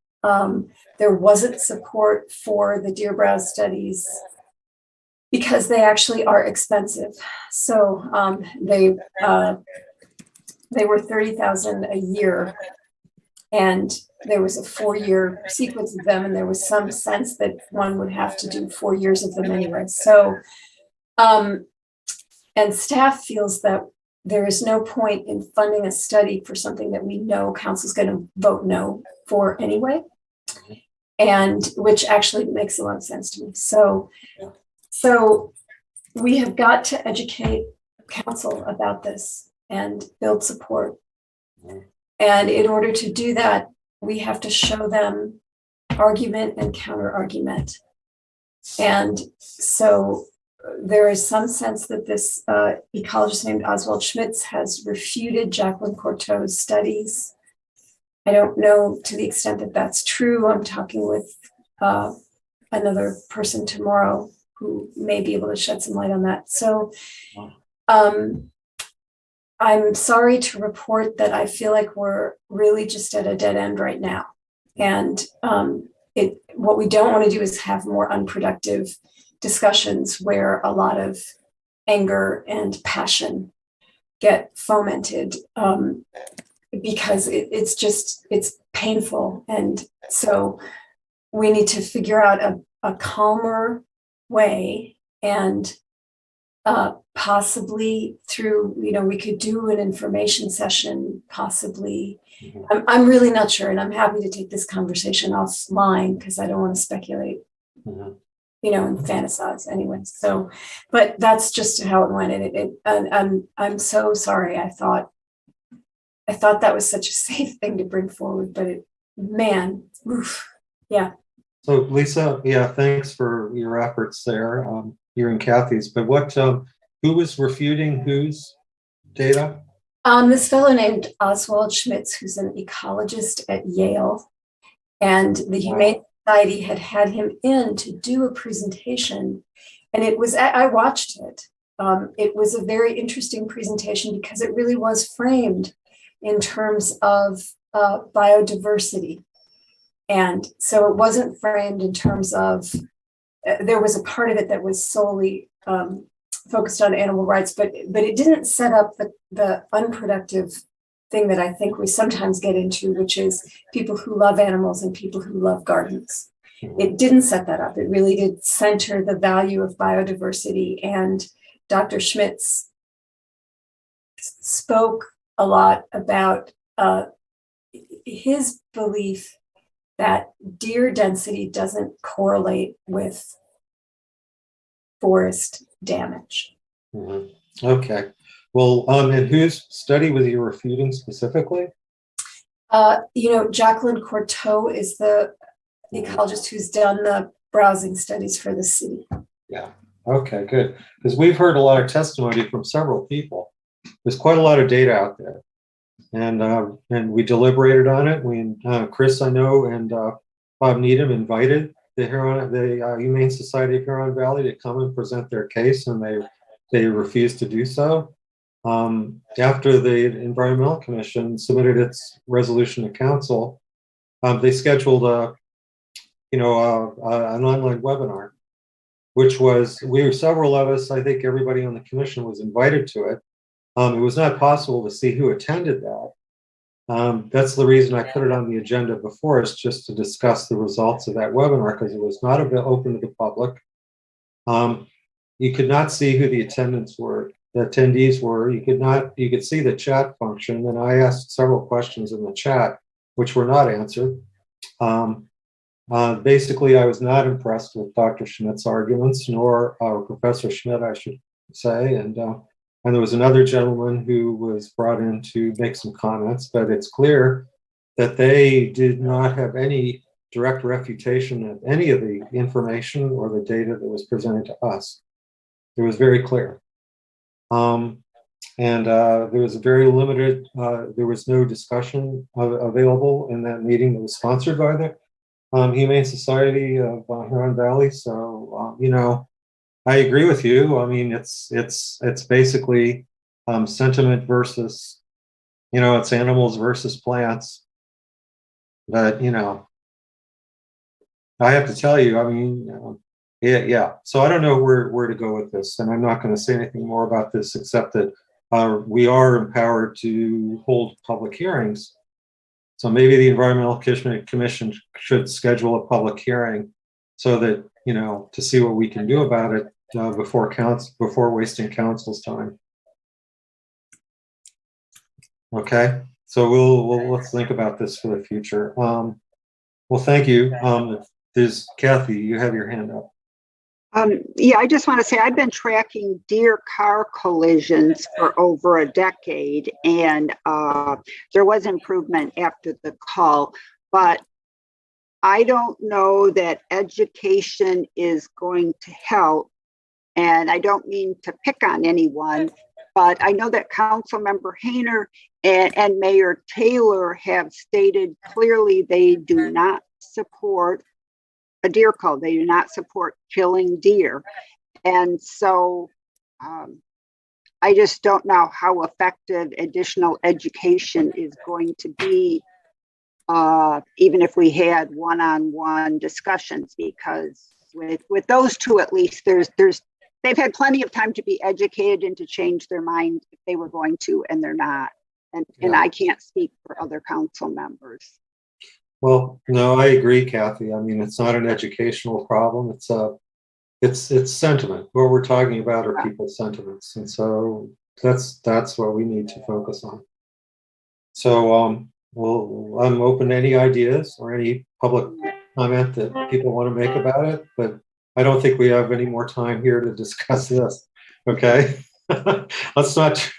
There wasn't support for the deer browse studies because they actually are expensive. So they were $30,000 a year, and there was a 4-year sequence of them, and there was some sense that one would have to do 4 years of them anyway. So, and staff feels that there is no point in funding a study for something that we know council's going to vote no for anyway, and which actually makes a lot of sense to me. So we have got to educate council about this and build support. And in order to do that, we have to show them argument and counter argument. And so there is some sense that this ecologist named Oswald Schmitz has refuted Jacqueline Courteau's studies. I don't know to the extent that that's true. I'm talking with another person tomorrow who may be able to shed some light on that. So I'm sorry to report that I feel like we're really just at a dead end right now. And what we don't want to do is have more unproductive discussions where a lot of anger and passion get fomented because it's painful. And so we need to figure out a calmer way, and possibly through, we could do an information session, possibly. I'm really not sure, and I'm happy to take this conversation offline because I don't want to speculate. And fantasize anyway. So, but that's just how it went. And I'm so sorry. I thought that was such a safe thing to bring forward, but yeah. So Lisa, yeah, thanks for your efforts there. You and Kathy's, but who was refuting whose data? This fellow named Oswald Schmitz, who's an ecologist at Yale, and the Humane Society had him in to do a presentation, and I watched it. It was a very interesting presentation because it really was framed in terms of biodiversity. And so it wasn't framed in terms of, there was a part of it that was solely focused on animal rights, but it didn't set up the unproductive thing that I think we sometimes get into, which is people who love animals and people who love gardens. It didn't set that up. It really did center the value of biodiversity. And Dr. Schmitz spoke a lot about his belief that deer density doesn't correlate with forest damage. Okay. Well, and whose study was you refuting specifically? Jacqueline Courteau is the ecologist who's done the browsing studies for the city. Yeah. Okay, good. Because we've heard a lot of testimony from several people. There's quite a lot of data out there, and we deliberated on it. Chris, I know, and Bob Needham invited the Humane Society of Huron Valley to come and present their case, and they refused to do so. After the Environmental Commission submitted its resolution to council, they scheduled an online webinar, which was, several of us, I think everybody on the commission was invited to it. It was not possible to see who attended that. That's the reason I put it on the agenda before us, just to discuss the results of that webinar, because it was not open to the public. You could not see who the attendees were. You could see the chat function, and I asked several questions in the chat, which were not answered. Basically, I was not impressed with Dr. Schmidt's arguments, nor Professor Schmidt, I should say, and there was another gentleman who was brought in to make some comments, but it's clear that they did not have any direct refutation of any of the information or the data that was presented to us. It was very clear. There was a very limited, there was no discussion available in that meeting that was sponsored by the Humane Society of Huron Valley. So, I agree with you. I mean, it's basically sentiment versus, it's animals versus plants. But, I have to tell you, I mean, yeah. So I don't know where to go with this, and I'm not going to say anything more about this except that we are empowered to hold public hearings. So maybe the Environmental Commission should schedule a public hearing so that, to see what we can do about it before wasting council's time. Okay, so let's think about this for the future. Well, thank you. There's Kathy, you have your hand up. Yeah, I just want to say I've been tracking deer car collisions for over a decade, and there was improvement after the call, but I don't know that education is going to help. And I don't mean to pick on anyone, but I know that Councilmember Hayner and Mayor Taylor have stated clearly they do not support a deer call. They do not support killing deer. And so I just don't know how effective additional education is going to be, even if we had one-on-one discussions, because with those two, at least they've had plenty of time to be educated and to change their mind if they were going to, and they're not. And I can't speak for other council members. Well, no, I agree, Kathy. I mean, it's not an educational problem. It's sentiment. What we're talking about are people's sentiments, and so that's what we need to focus on. So, I'm open to any ideas or any public comment that people want to make about it, but I don't think we have any more time here to discuss this. Okay, let's not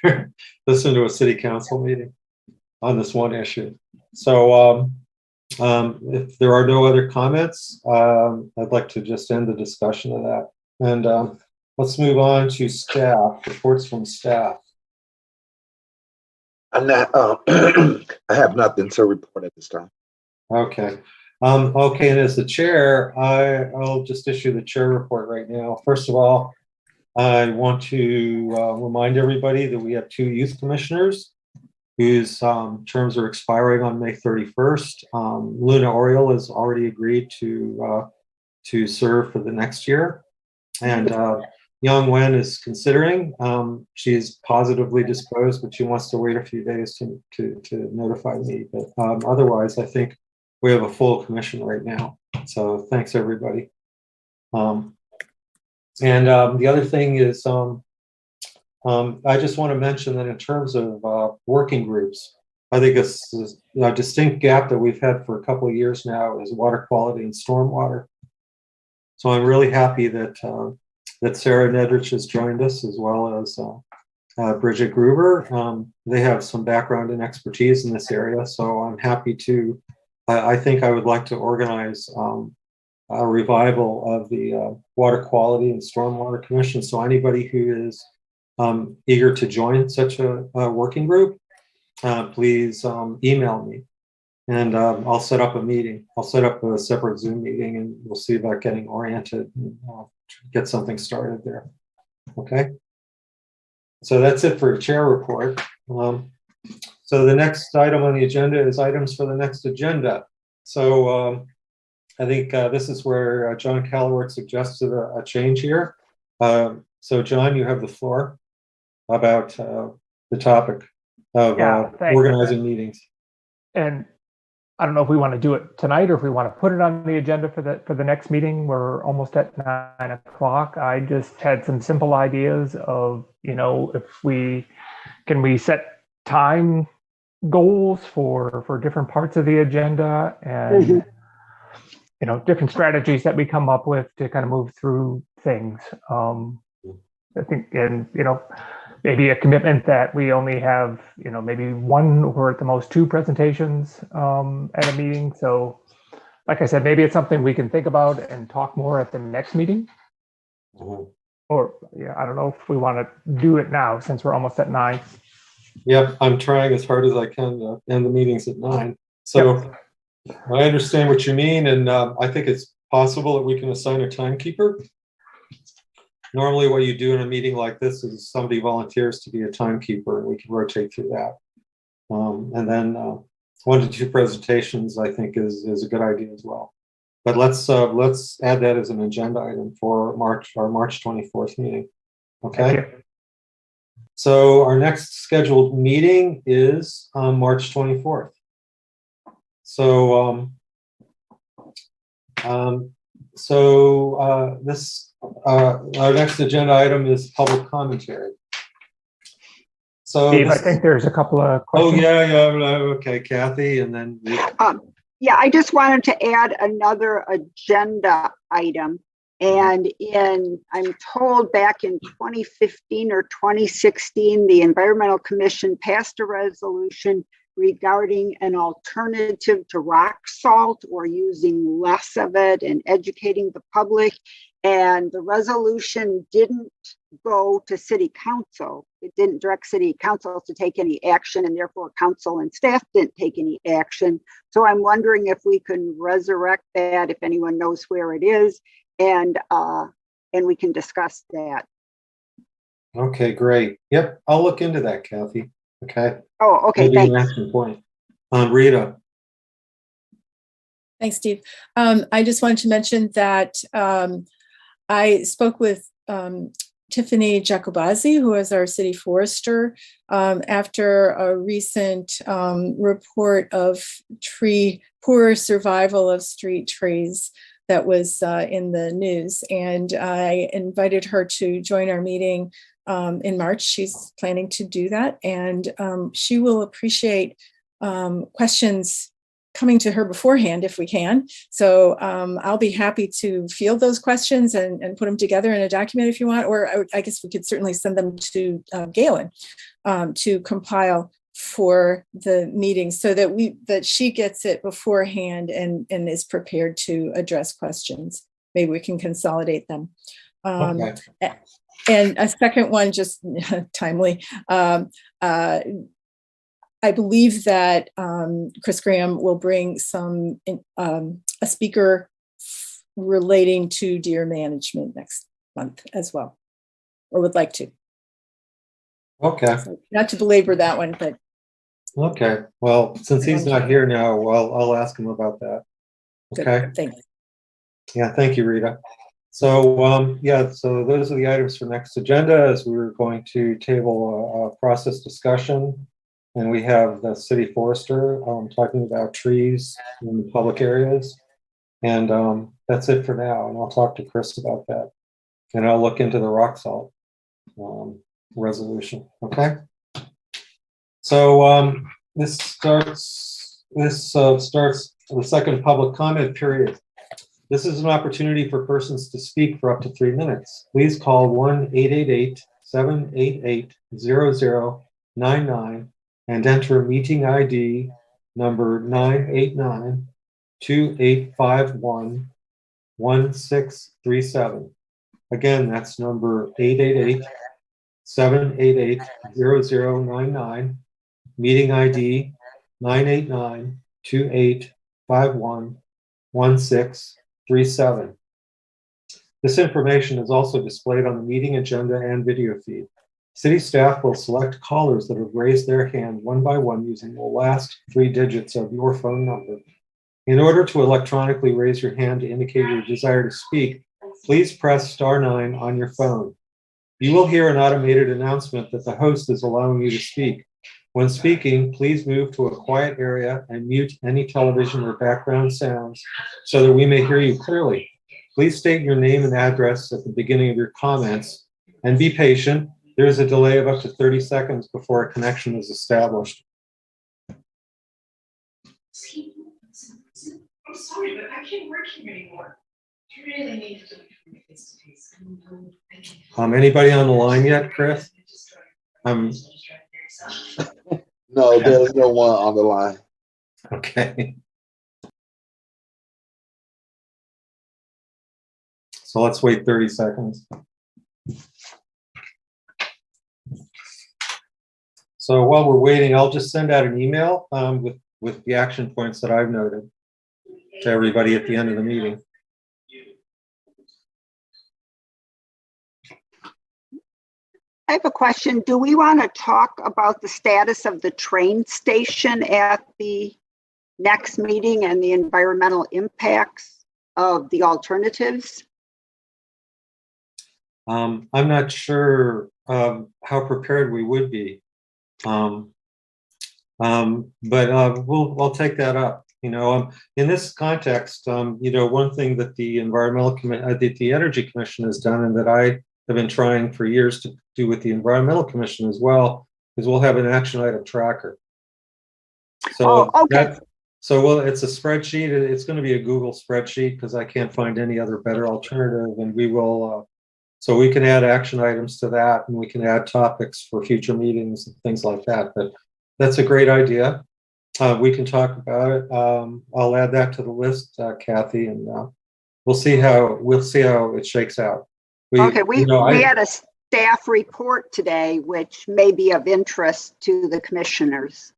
listen to a city council meeting on this one issue. So, if there are no other comments, I'd like to just end the discussion of that. And let's move on to staff, reports from staff. I have nothing to report at this time. Okay. Okay, and as the chair, I'll just issue the chair report right now. First of all, I want to remind everybody that we have 2 youth commissioners whose terms are expiring on May 31st. Luna Oriole has already agreed to serve for the next year. And Young Wen is considering. She's positively disposed, but she wants to wait a few days to notify me. But otherwise, I think we have a full commission right now. So thanks, everybody. And the other thing is, I just want to mention that in terms of working groups, I think a distinct gap that we've had for a couple of years now is water quality and stormwater. So I'm really happy that Sarah Nedrich has joined us, as well as Bridget Gruber. They have some background and expertise in this area, so I'm happy to. I think I would like to organize a revival of the Water Quality and Stormwater Commission. So anybody who is eager to join such a working group, please email me, and I'll set up a meeting. I'll set up a separate Zoom meeting, and we'll see about getting oriented and get something started there. Okay. So that's it for a chair report. So the next item on the agenda is items for the next agenda. So I think this is where John Calloward suggested a change here. So John, you have the floor about the topic of thanks. organizing meetings. And I don't know if we want to do it tonight or if we want to put it on the agenda for the next meeting. We're almost at 9 o'clock. I just had some simple ideas of, if we set time goals for different parts of the agenda and, different strategies that we come up with to kind of move through things. I think, and, maybe a commitment that we only have, maybe one or at the most two presentations at a meeting. So like I said, maybe it's something we can think about and talk more at the next meeting. Or, I don't know if we want to do it now since we're almost at 9. Yep, I'm trying as hard as I can to end the meetings at 9. So I understand what you mean, and I think it's possible that we can assign a timekeeper. Normally what you do in a meeting like this is somebody volunteers to be a timekeeper and we can rotate through that. And then 1 to 2 presentations I think is a good idea as well. But let's add that as an agenda item for our March 24th meeting. Okay. So our next scheduled meeting is March 24th. So our next agenda item is public commentary. So Steve, I think there's a couple of questions. Oh yeah. Okay, Kathy, and then. Yeah, I just wanted to add another agenda item. And I'm told back in 2015 or 2016, the Environmental Commission passed a resolution regarding an alternative to rock salt or using less of it and educating the public. And the resolution didn't go to city council. It didn't direct city council to take any action, and therefore council and staff didn't take any action. So I'm wondering if we can resurrect that, if anyone knows where it is, and we can discuss that. Okay, great. Yep, I'll look into that, Kathy. Okay. Oh, okay. Maybe Thanks. an action point. Rita. Thanks, Steve. I just wanted to mention that I spoke with Tiffany Jacobazzi, who is our city forester, after a recent report of poor survival of street trees that was in the news. And I invited her to join our meeting in March. She's planning to do that. And she will appreciate questions coming to her beforehand if we can. So I'll be happy to field those questions and put them together in a document if you want, or I guess we could certainly send them to Galen to compile for the meeting so that she gets it beforehand and is prepared to address questions. Maybe we can consolidate them. Okay. And a second one, just timely, I believe that Chris Graham will bring a speaker relating to deer management next month as well, or would like to. Okay. So not to belabor that one, but. Okay. Well, since he's not here now, well, I'll ask him about that. Okay. Good. Thanks. Yeah. Thank you, Rita. So so those are the items for next agenda, as we were going to table a process discussion. And we have the city forester talking about trees in the public areas. And that's it for now. And I'll talk to Chris about that. And I'll look into the rock salt resolution. Okay. So this starts the second public comment period. This is an opportunity for persons to speak for up to 3 minutes. Please call 1-888-788-0099 and enter meeting ID number 989-2851-1637. Again, that's number 888-788-0099, meeting ID 989-2851-1637. This information is also displayed on the meeting agenda and video feed. City staff will select callers that have raised their hand one by one using the last 3 digits of your phone number. In order to electronically raise your hand to indicate your desire to speak, please press *9 on your phone. You will hear an automated announcement that the host is allowing you to speak. When speaking, please move to a quiet area and mute any television or background sounds so that we may hear you clearly. Please state your name and address at the beginning of your comments and be patient. There is a delay of up to 30 seconds before a connection is established. I'm sorry, but I can't work here anymore. You really need to do it face-to-face. Anybody on the line yet, Chris? No, there's no one on the line. Okay. So let's wait 30 seconds. So while we're waiting, I'll just send out an email with the action points that I've noted to everybody at the end of the meeting. I have a question. Do we want to talk about the status of the train station at the next meeting and the environmental impacts of the alternatives? I'm not sure how prepared we would be, but we'll take that up. In this context, one thing that the the Energy Commission has done, and that I have been trying for years to do with the Environmental Commission as well, is we'll have an action item tracker. So okay. It's a spreadsheet. It's going to be a Google spreadsheet because I can't find any other better alternative, and we will. So we can add action items to that, and we can add topics for future meetings and things like that. But that's a great idea. We can talk about it. I'll add that to the list, Kathy, and we'll see how it shakes out. We had a staff report today, which may be of interest to the commissioners.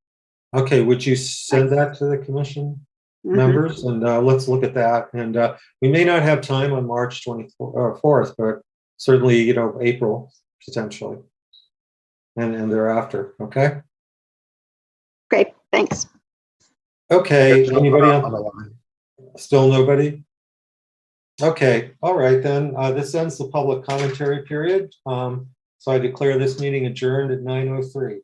Okay, would you send that to the commission members, and let's look at that. And we may not have time on March 24th, but certainly, April potentially, and thereafter. Okay. Okay. Thanks. Okay. Anybody on the line? Still nobody? Okay. All right then. This ends the public commentary period. So I declare this meeting adjourned at 9:03.